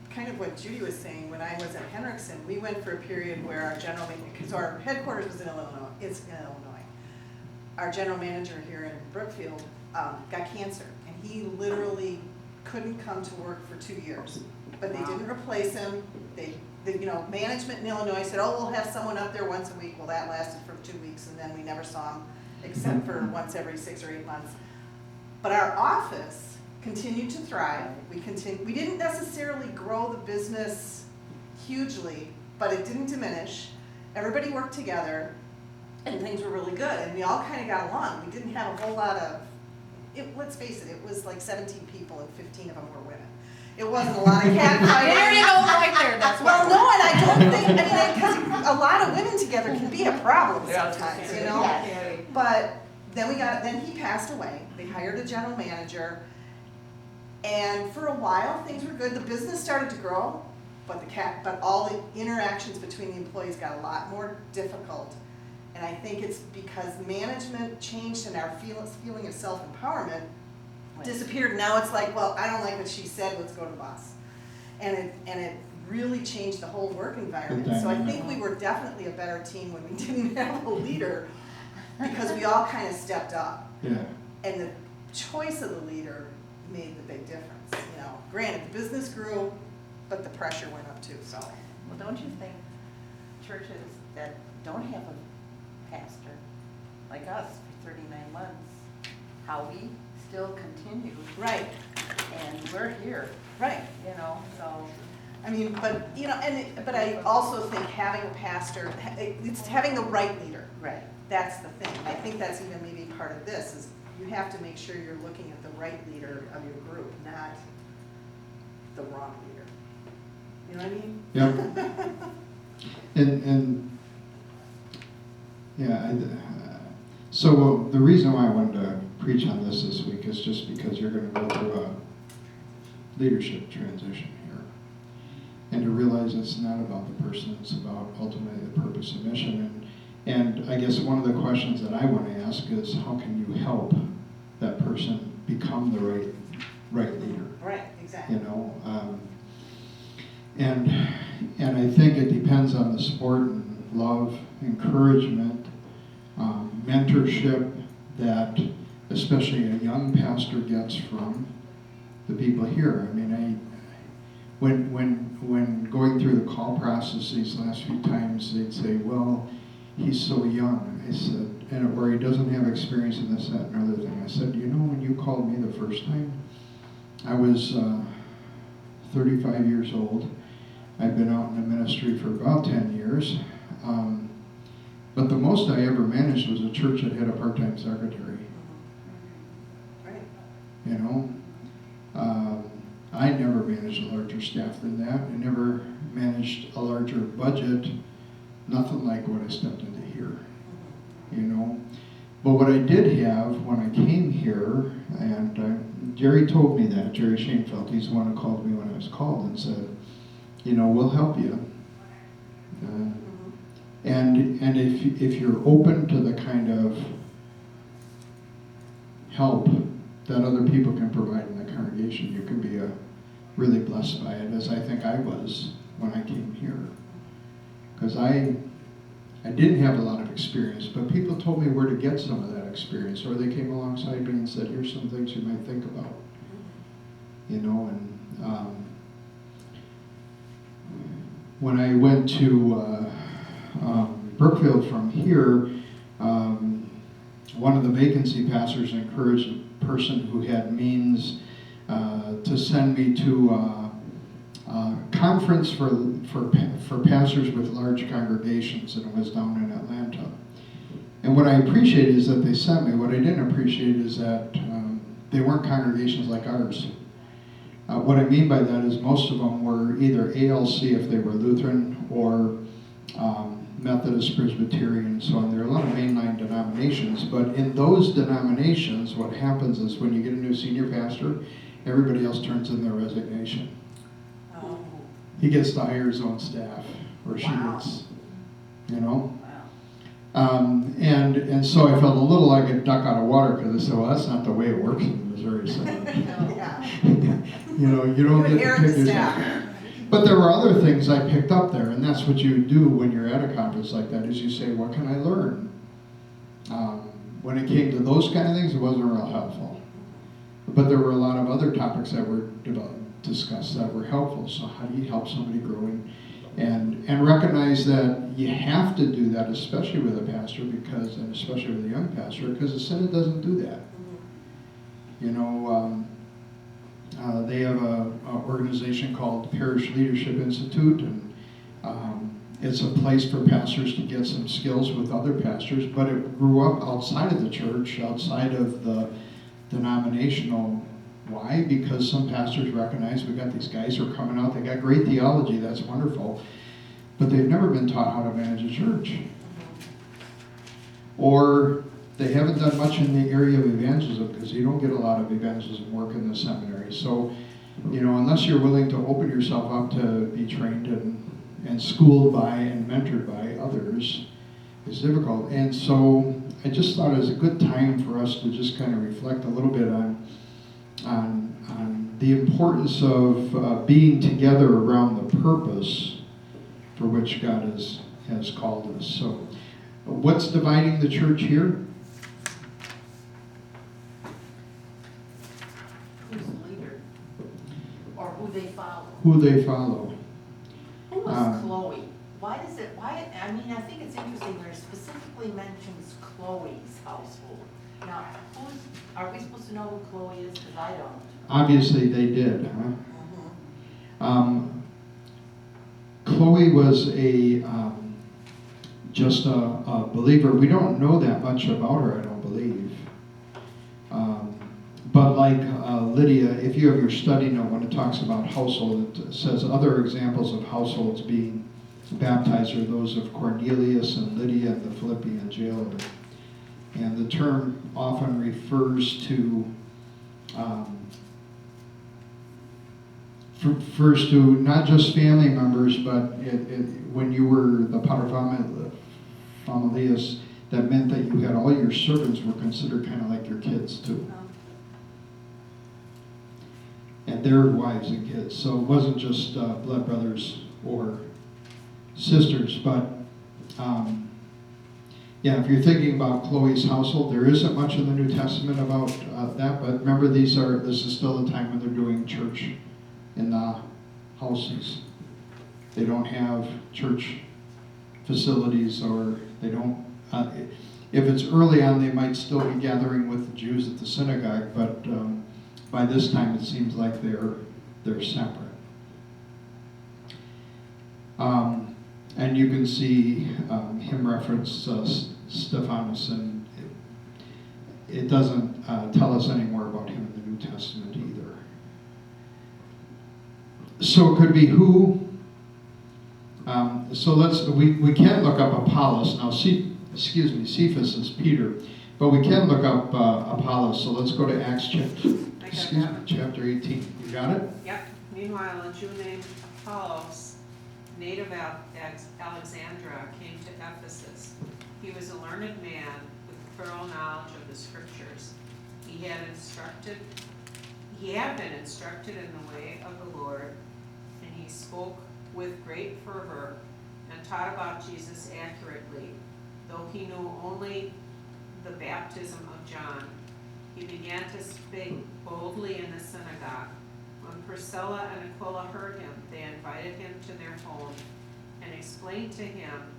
kind of what Judy was saying, when I was at Henriksen, we went for a period where our general manager, because our headquarters was in Illinois, is in Illinois. Our general manager here in Brookfield got cancer, and he literally couldn't come to work for 2 years. But they didn't replace him. Management in Illinois said, oh, we'll have someone up there once a week. Well, that lasted for 2 weeks, and then we never saw him, except for once every 6 or 8 months. But our office continued to thrive. We didn't necessarily grow the business hugely, but it didn't diminish. Everybody worked together, and things were really good, and we all kind of got along. We didn't have a whole lot of, let's face it, it was like 17 people and 15 of them were women. It wasn't a lot of catfighting. There you go, right there, that's Well, what. no, and I don't think, because a lot of women together can be a problem Yeah, sometimes, you yeah. know? Yes. But then he passed away. They hired a general manager. And for a while, things were good. The business started to grow, but all the interactions between the employees got a lot more difficult. And I think it's because management changed and our feeling of self-empowerment disappeared. Now it's like, well, I don't like what she said, let's go to the boss. And it really changed the whole work environment. So I think we were definitely a better team when we didn't have a leader, because we all kind of stepped up. Yeah. And the choice of the leader made the big difference. Granted, the business grew, but the pressure went up too, so. Well, don't you think churches that don't have a pastor, like us, for 39 months, how we still continue, Right, and we're here, right. so. I mean, but, but I also think having a pastor, it's having the right leader. Right. That's the thing. I think that's even maybe part of this, is you have to make sure you're looking at the right leader of your group, not the wrong leader. You know what I mean? Yep. And yeah, so the reason why I wanted to preach on this week is just because you're going to go through a leadership transition here. And to realize it's not about the person, it's about ultimately the purpose and mission. And I guess one of the questions that I want to ask is, how can you help that person become the right leader? Right, exactly. And I think it depends on the support and love, encouragement, mentorship that especially a young pastor gets from the people here. I mean, when going through the call process these last few times, they'd say, well, he's so young. I said, and where he doesn't have experience in this, that, and other thing. I said, when you called me the first time, I was 35 years old. I've been out in the ministry for about 10 years. But the most I ever managed was a church that had a part-time secretary. Right. I never managed a larger staff than that. I never managed a larger budget. Nothing like what I stepped into here. But what I did have when I came here, and Jerry told me that, Jerry Shainfeld, he's the one who called me when I was called and said, we'll help you. And if you're open to the kind of help that other people can provide in the congregation, you can be really blessed by it, as I think I was when I came here. Because I didn't have a lot of experience, but people told me where to get some of that experience, or they came alongside me and said, here's some things you might think about. When I went to Brookfield from here, one of the vacancy pastors encouraged a person who had means to send me to a conference for pastors with large congregations, and it was down in Atlanta. And what I appreciated is that they sent me. What I didn't appreciate is that they weren't congregations like ours. What I mean by that is most of them were either ALC if they were Lutheran or Methodist, Presbyterian, and so on. There are a lot of mainline denominations, but in those denominations, what happens is when you get a new senior pastor, everybody else turns in their resignation. Oh, He gets to hire his own staff, or she Wow. gets, you know? wow. And so I felt a little like a duck out of water, because I said, well, that's not the way it works in Missouri. So, Yeah. you know, you don't You get to inherit pick the yourself. staff. But there were other things I picked up there, and that's what you do when you're at a conference like that, is you say, what can I learn? When it came to those kind of things, it wasn't real helpful. But there were a lot of other topics that were discussed that were helpful. So how do you help somebody grow and recognize that you have to do that, especially with a pastor, and especially with a young pastor, because the Synod doesn't do that. You know, they have an organization called Parish Leadership Institute, and it's a place for pastors to get some skills with other pastors, but it grew up outside of the church, outside of the denominational. Why? Because some pastors recognize we got these guys who are coming out, they got great theology, that's wonderful, but they've never been taught how to manage a church. Or they haven't done much in the area of evangelism, because you don't get a lot of evangelism work in the seminary. So, you know, unless you're willing to open yourself up to be trained and schooled by and mentored by others, it's difficult. And so I just thought it was a good time for us to just kind of reflect a little bit on the importance of being together around the purpose for which God has called us. So what's dividing the church here? Who's the leader? Or who they follow? Who they follow. Who was Chloe? Why, I mean, I think it's interesting where it specifically mentions Chloe's household. Now, are we supposed to know who Chloe is? Because I don't. Obviously they did, huh? Chloe was just a believer. We don't know that much about her, I don't believe. But like Lydia, if you have your study note when it talks about household, it says other examples of households being baptized are those of Cornelius and Lydia and the Philippian jailer. And the term often refers to not just family members, but when you were the paterfamilias, that meant that you had all your servants were considered kind of like your kids too. And their wives and kids. So it wasn't just blood brothers or sisters, but yeah, if you're thinking about Chloe's household, there isn't much in the New Testament about that, but remember this is still a time when they're doing church in the houses. They don't have church facilities, or they don't, if it's early on, they might still be gathering with the Jews at the synagogue, but by this time it seems like they're separate. And you can see him reference Stephanus, and it doesn't tell us any more about him in the New Testament either. So it could be who. So we can look up Apollos now. Cephas is Peter, but we can look up Apollos. So let's go to Acts chapter 18. You got it? Yep. Meanwhile, a Jew named Apollos, native of Alexandria, came to Ephesus. He was a learned man with thorough knowledge of the scriptures. He had been instructed in the way of the Lord, and he spoke with great fervor and taught about Jesus accurately, though he knew only the baptism of John. He began to speak boldly in the synagogue. When Priscilla and Aquila heard him, they invited him to their home and explained to him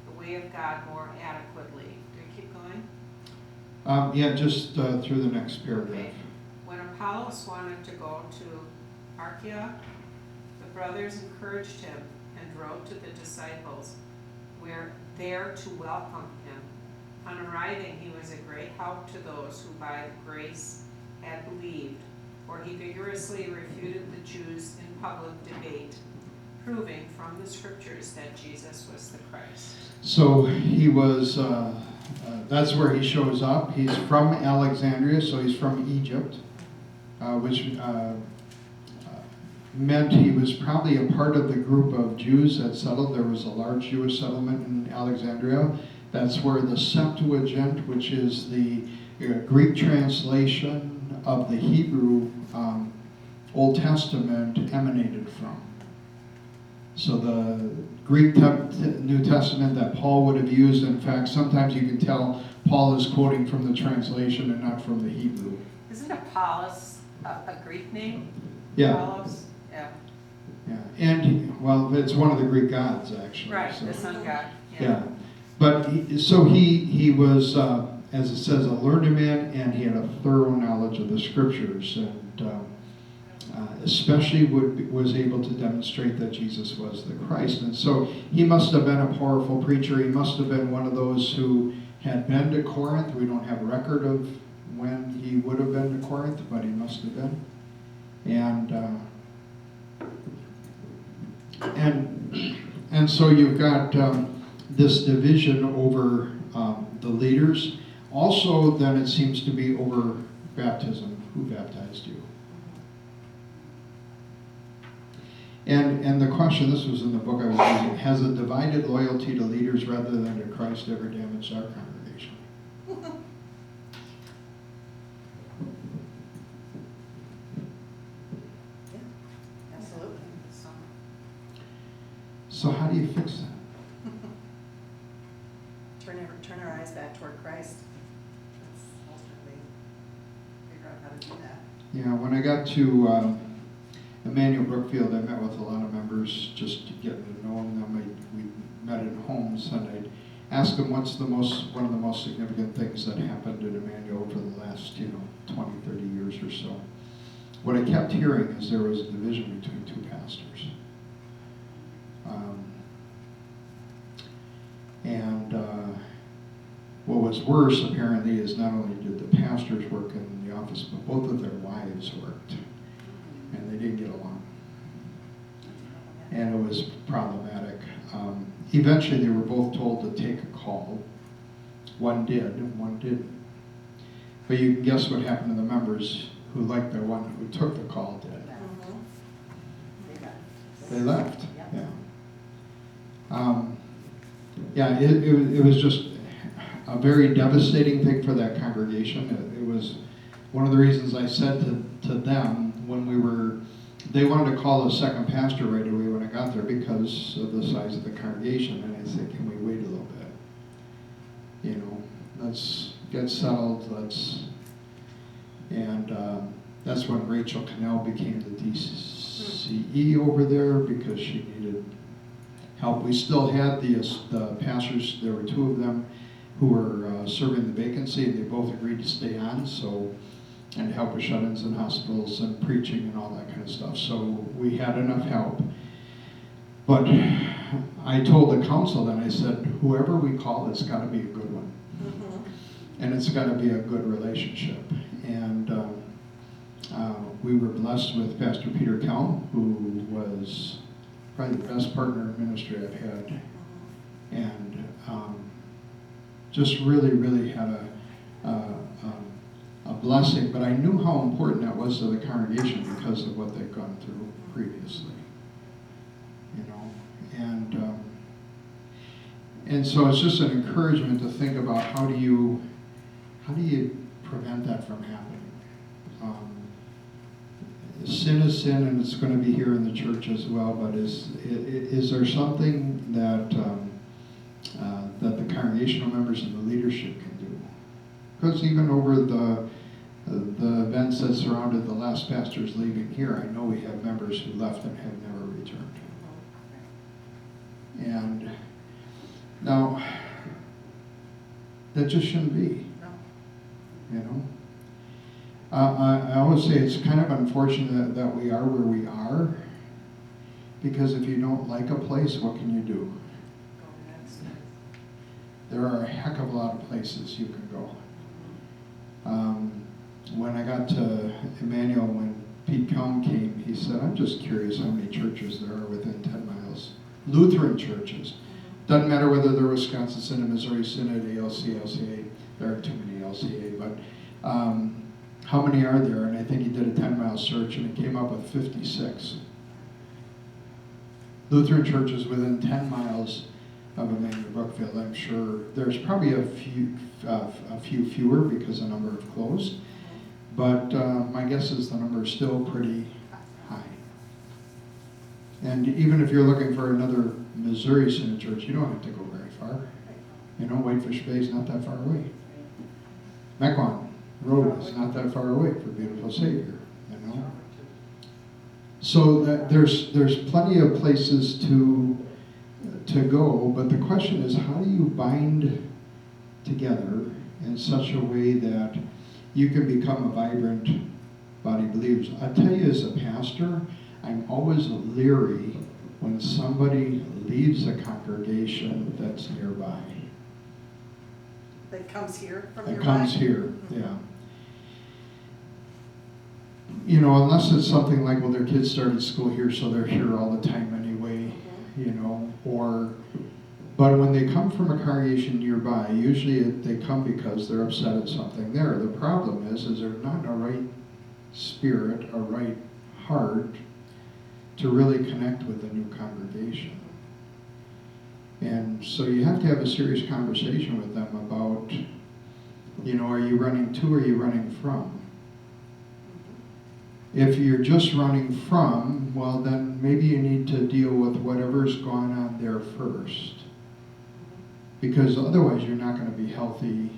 the way of God more adequately. Do we keep going? Yeah, just through the next paragraph. Okay. When Apollos wanted to go to Archaea, the brothers encouraged him and wrote to the disciples, "We're there to welcome him." On arriving, he was a great help to those who by grace had believed, for he vigorously refuted the Jews in public debate, proving from the scriptures that Jesus was the Christ. So he was, that's where he shows up. He's from Alexandria, so he's from Egypt, which meant he was probably a part of the group of Jews that settled. There was a large Jewish settlement in Alexandria. That's where the Septuagint, which is the Greek translation of the Hebrew Old Testament, emanated from. So the Greek New Testament that Paul would have used, in fact, sometimes you can tell Paul is quoting from the translation and not from the Hebrew. Isn't Apollos a Greek name? Yeah. Apollos? Yeah. Yeah, and, well, it's one of the Greek gods, actually. Right, so. the sun god. Yeah, but he was, as it says, a learned man, and he had a thorough knowledge of the scriptures, and especially was able to demonstrate that Jesus was the Christ. And so he must have been a powerful preacher. He must have been one of those who had been to Corinth. We don't have a record of when he would have been to Corinth, but he must have been. And so you've got this division over the leaders. Also, then it seems to be over baptism. Who baptized you? And the question, this was in the book I was reading, has a divided loyalty to leaders rather than to Christ ever damaged our congregation? Absolutely. So how do you fix that? Turn our eyes back toward Christ. That's ultimately figure out how to do that. Yeah, when I got to Emmanuel Brookfield, I met with a lot of members just to get to know them. We met in homes, and I'd ask them what's one of the most significant things that happened in Emmanuel over the last 20, 30 years or so. What I kept hearing is there was a division between two pastors. What was worse, apparently, is not only did the pastors work in the office, but both of their wives worked. And they didn't get along. And it was problematic. Eventually, they were both told to take a call. One did, and one didn't. But you can guess what happened to the members who liked the one who took the call did. They left. Yeah. It was just a very devastating thing for that congregation. It was one of the reasons I said to them when they wanted to call a second pastor right away when I got there because of the size of the congregation. And I said, can we wait a little bit? Let's get settled. That's when Rachel Cannell became the DCE over there because she needed help. We still had the pastors, there were two of them who were serving the vacancy, and they both agreed to stay on, and help with shut-ins in hospitals and preaching and all that kind of stuff. So we had enough help. But I told the council then, I said, whoever we call, it's got to be a good one. And it's got to be a good relationship. And we were blessed with Pastor Peter Kelm, who was probably the best partner in ministry I've had. And just really, really had a blessing. But I knew how important that was to the congregation because of what they'd gone through previously. And so it's just an encouragement to think about how do you prevent that from happening. Sin is sin, and it's going to be here in the church as well. But is there something that that the congregational members and the leadership can do? Because even over the events that surrounded the last pastors leaving here, I know we have members who left and have never returned. And now, that just shouldn't be. I always say it's kind of unfortunate that we are where we are, because if you don't like a place, what can you do? There are a heck of a lot of places you can go. When I got to Emmanuel, when Pete Kelm came, he said, I'm just curious how many churches there are within 10 miles. Lutheran churches. Doesn't matter whether they're Wisconsin Synod, Missouri Synod, ALC, LCA. There are too many LCA, but how many are there? And I think he did a 10-mile search, and it came up with 56. Lutheran churches within 10 miles of Emmanuel Brookfield. I'm sure there's probably a few fewer because a number have closed, but my guess is the number is still pretty high. And even if you're looking for another Missouri Synod church, you don't have to go very far. You know, Whitefish Bay is not that far away. Mequon Road is not that far away for Beautiful Savior, you know. So that there's plenty of places to go, but the question is, how do you bind together in such a way that you can become a vibrant body of believers? I tell you, as a pastor, I'm always leery when somebody leaves a congregation that's nearby. That comes here from That your comes mind? here, yeah. You know, unless it's something like, well, their kids started school here, so they're here all the time anyway, you know, but when they come from a congregation nearby, usually they come because they're upset at something there. The problem is they're not in a right spirit, a right heart to really connect with the new congregation. And so you have to have a serious conversation with them about, you know, are you running to or are you running from? If you're just running from, well, then maybe you need to deal with whatever's going on there first. Because otherwise you're not going to be healthy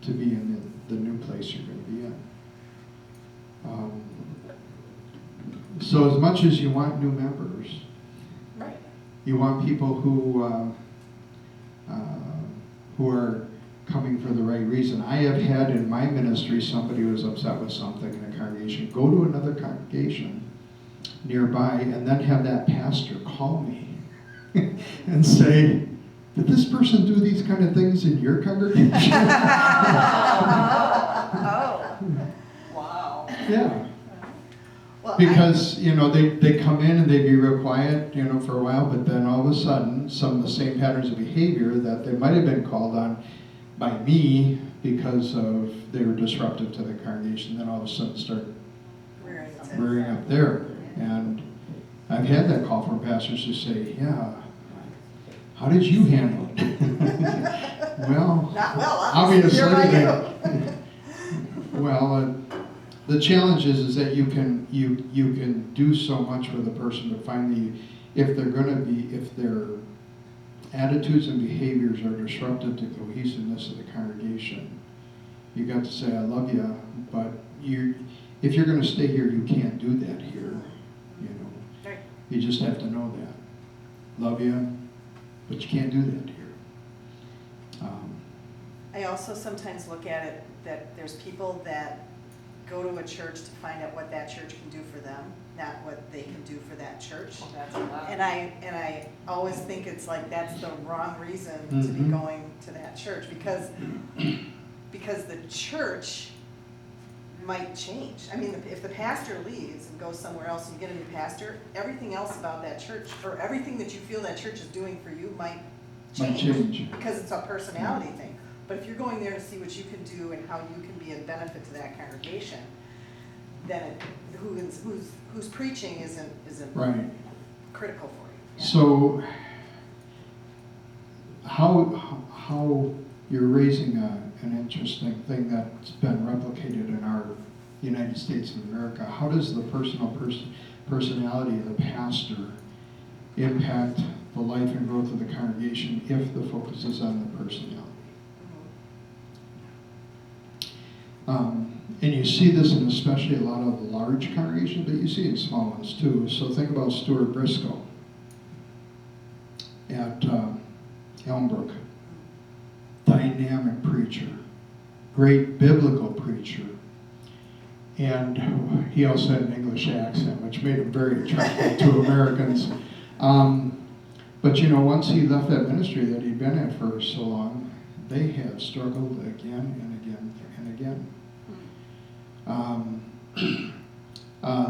to be in the new place you're going to be in. So as much as you want new members, Right. you want people who are coming for the right reason. I have had in my ministry somebody who was upset with something in a congregation. Go to another congregation nearby and then have that pastor call me and say, did this person do these kind of things in your congregation? Oh. Wow. Yeah. Well, Because, you know, they come in and they be real quiet, you know, for a while, but then all of a sudden, some of the same patterns of behavior that they might have been called on by me because of they were disruptive to the congregation, then all of a sudden start rearing up there. And I've had that call from pastors who say, yeah, how did you handle it? Well, Not well, obviously. you're like Well, the challenge is that you can do so much with a person, but finally, if their attitudes and behaviors are disruptive to cohesiveness of the congregation, you got to say, I love you, but if you're going to stay here, you can't do that here. You know, Right. you just have to know that. Love you, but you can't do that here. I also sometimes look at it that there's people that go to a church to find out what that church can do for them, not what they can do for that church. Well, that's a lot. And I always think it's like that's the wrong reason to be Mhm. going to that church because the church might change. I mean, if the pastor leaves and goes somewhere else and you get a new pastor, everything else about that church or everything that you feel that church is doing for you might change. Because it's a personality thing. But if you're going there to see what you can do and how you can be a benefit to that congregation, then who's preaching isn't Right. critical for you. Yeah. So, how you're raising an interesting thing that's been replicated in our United States of America. How does the personality of the pastor impact the life and growth of the congregation if the focus is on the personality? And you see this in especially a lot of large congregations, but you see it in small ones too. So think about Stuart Briscoe at Elmbrook. Dynamic preacher, great biblical preacher, and he also had an English accent, which made him very attractive to Americans. But you know, once he left that ministry that he'd been at for so long, they have struggled again and again and again.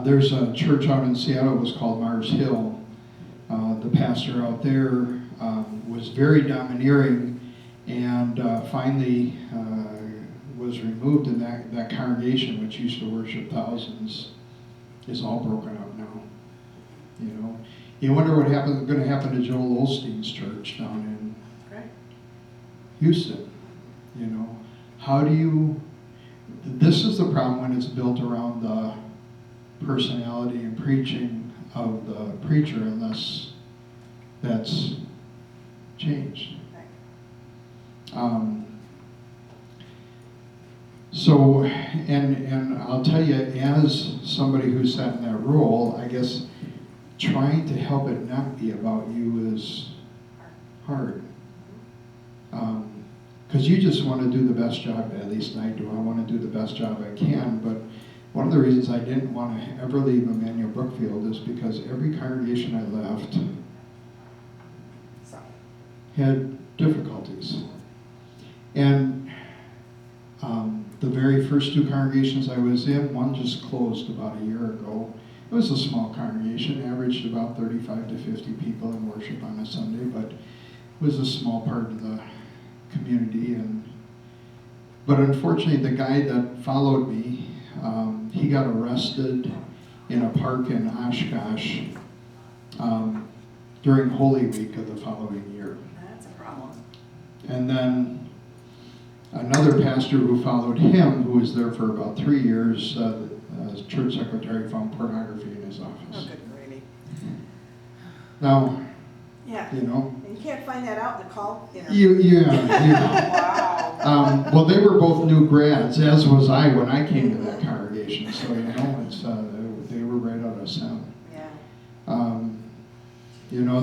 There's a church out in Seattle, it was called Mars Hill. The pastor out there was very domineering, and finally was removed, and that congregation, which used to worship thousands, is all broken up now. You know, you wonder what going to happen to Joel Osteen's church down in Houston. You know, how do you? This is the problem when it's built around the personality and preaching of the preacher, unless that's changed. So, and I'll tell you, as somebody who sat in that role, I guess trying to help it not be about you is hard. Because you just want to do the best job, at least I do. I want to do the best job I can, but one of the reasons I didn't want to ever leave Emmanuel Brookfield is because every congregation I left had difficulties. And the very first two congregations I was in, one just closed about a year ago. It was a small congregation, averaged about 35 to 50 people in worship on a Sunday, but it was a small part of the community. But unfortunately, the guy that followed me, he got arrested in a park in Oshkosh during Holy Week of the following year. That's a problem. And then another pastor who followed him, who was there for about 3 years, as church secretary, found pornography in his Oh, office. good gravy. Now, Yeah, you know, and you can't find that out in the call interview. you know. Wow. Well, they were both new grads, as was I when I came to that congregation. So you know, it's they were right out of SEM. Yeah. You know,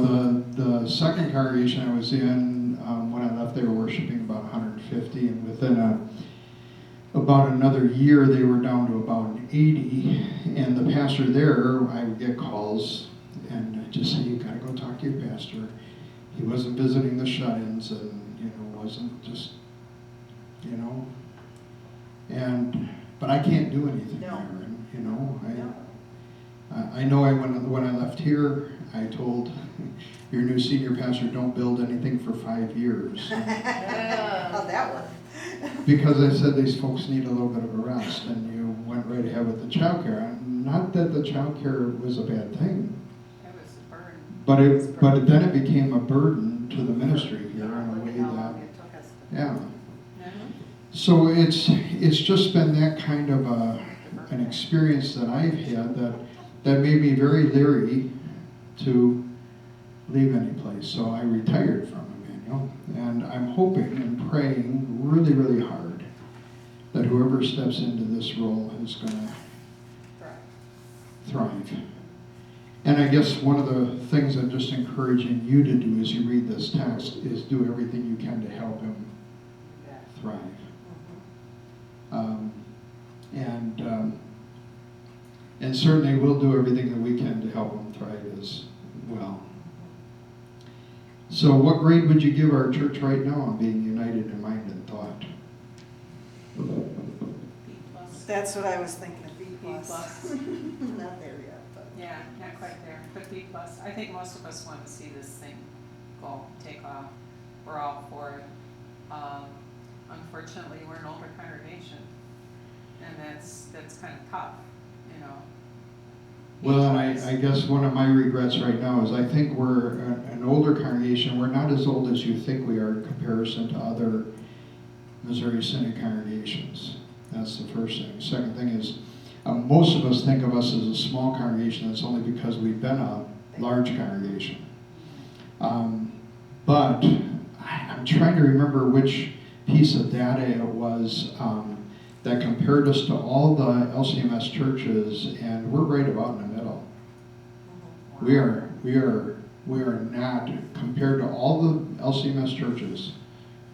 the second congregation I was in, when I left, they were worshiping about 150, and within about another year, they were down to about 80. And the pastor there, I would get calls, and I'd just say, "You got to go talk to your pastor." He wasn't visiting the shut-ins, and wasn't just, but I can't do anything No. there, and No. I know when I left here, I told your new senior pastor, don't build anything for 5 years. How'd that work? Because I said these folks need a little bit of a rest, and you went right ahead with the child care. Not that the child care was a bad thing, It was a burden. but then it became a burden to the ministry here in a way Look how that, long it took us to- yeah. So it's just been that kind of an experience that I've had that made me very leery to leave any place. So I retired from Emmanuel, and I'm hoping and praying really, really hard that whoever steps into this role is going to thrive. And I guess one of the things I'm just encouraging you to do as you read this text is do everything you can to help him thrive. And certainly we'll do everything that we can to help him thrive as well. So what grade would you give our church right now on being united in mind and thought? B+. That's what I was thinking, B+. plus. Not there yet, but. Yeah, not quite there, but B+. I think most of us want to see this thing take off. We're all for it. Unfortunately, we're an older congregation, and that's kind of tough, Well, and I guess one of my regrets right now is I think we're an older congregation. We're not as old as you think we are in comparison to other Missouri Synod congregations. That's the first thing. Second thing is, most of us think of us as a small congregation. That's only because we've been a large congregation. But I'm trying to remember which piece of data it was that compared us to all the LCMS churches, and we're right about in the middle. We are not, compared to all the LCMS churches,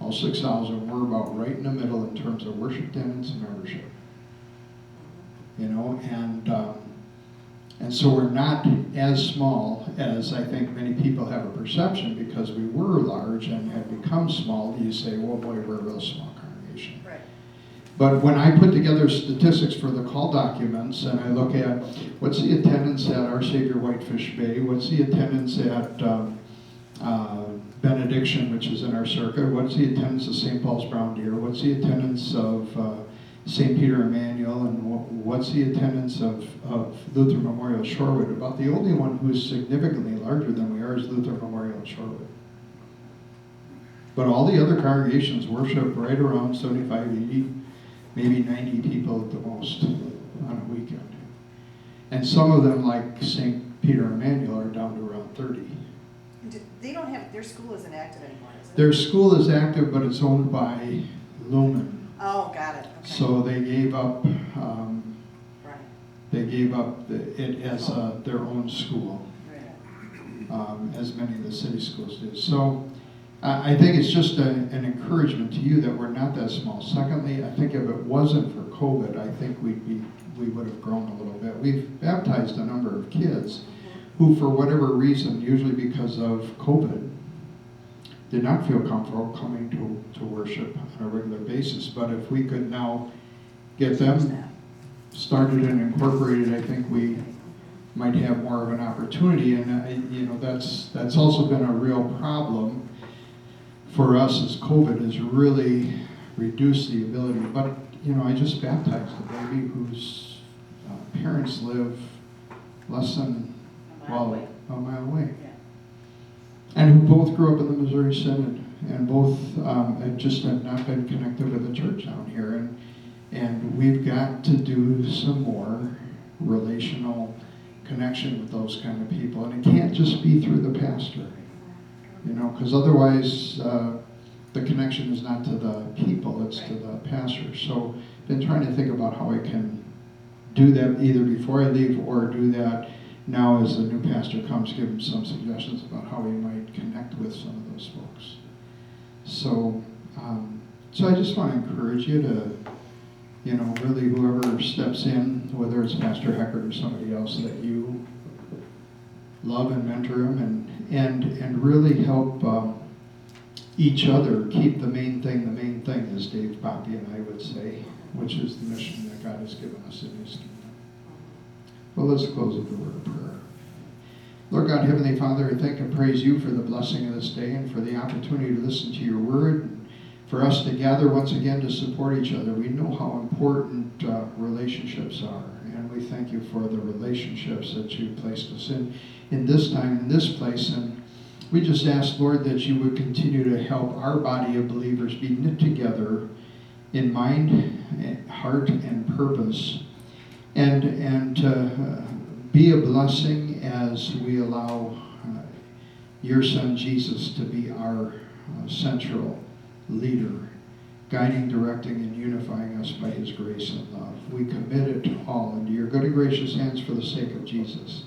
all 6,000, we're about right in the middle in terms of worship attendance and membership. And so we're not as small as I think many people have a perception, because we were large and had become small. You say, well, boy, we're a real small congregation. Right. But when I put together statistics for the call documents, and I look at what's the attendance at Our Savior Whitefish Bay, what's the attendance at Benediction, which is in our circuit, what's the attendance of St. Paul's Brown Deer, what's the attendance of St. Peter Emmanuel, and what's the attendance of Luther Memorial Shorewood. About the only one who's significantly larger than we are is Luther Memorial Shorewood. But all the other congregations worship right around 75, 80, maybe 90 people at the most on a weekend. And some of them, like St. Peter Emmanuel, are down to around 30. They don't have, their school isn't active anymore, is it? Their school is active, but it's owned by Lumen. Oh, got it, okay. So they gave up, Right, it as their own school, right. as many of the city schools do. So I think it's just an encouragement to you that we're not that small. Secondly, I think if it wasn't for COVID, I think we would have grown a little bit. We've baptized a number of kids who, for whatever reason, usually because of COVID, did not feel comfortable coming to worship on a regular basis. But if we could now get them started and incorporated, I think we might have more of an opportunity. And that's also been a real problem for us as COVID has really reduced the ability. But I just baptized a baby whose parents live less than a mile away. And who both grew up in the Missouri Synod, and both have not been connected with the church down here. And we've got to do some more relational connection with those kind of people. And it can't just be through the pastor, because otherwise the connection is not to the people, it's to the pastor. So I've been trying to think about how I can do that either before I leave or do that now as the new pastor comes, give him some suggestions about how we might connect with some of those folks. So I just want to encourage you to, really whoever steps in, whether it's Pastor Heckert or somebody else, that you love and mentor them and really help each other keep the main thing, as Dave Poppy and I would say, which is the mission that God has given us in His kingdom. Well, let's close with a word of prayer. Lord God, Heavenly Father, I thank and praise you for the blessing of this day and for the opportunity to listen to your word, and for us to gather once again to support each other. We know how important relationships are, and we thank you for the relationships that you placed us in this time, in this place. And we just ask, Lord, that you would continue to help our body of believers be knit together in mind, heart, and purpose, and to be a blessing as we allow your Son Jesus to be our central leader, guiding, directing, and unifying us by his grace and love. We commit it all into your good and gracious hands for the sake of Jesus.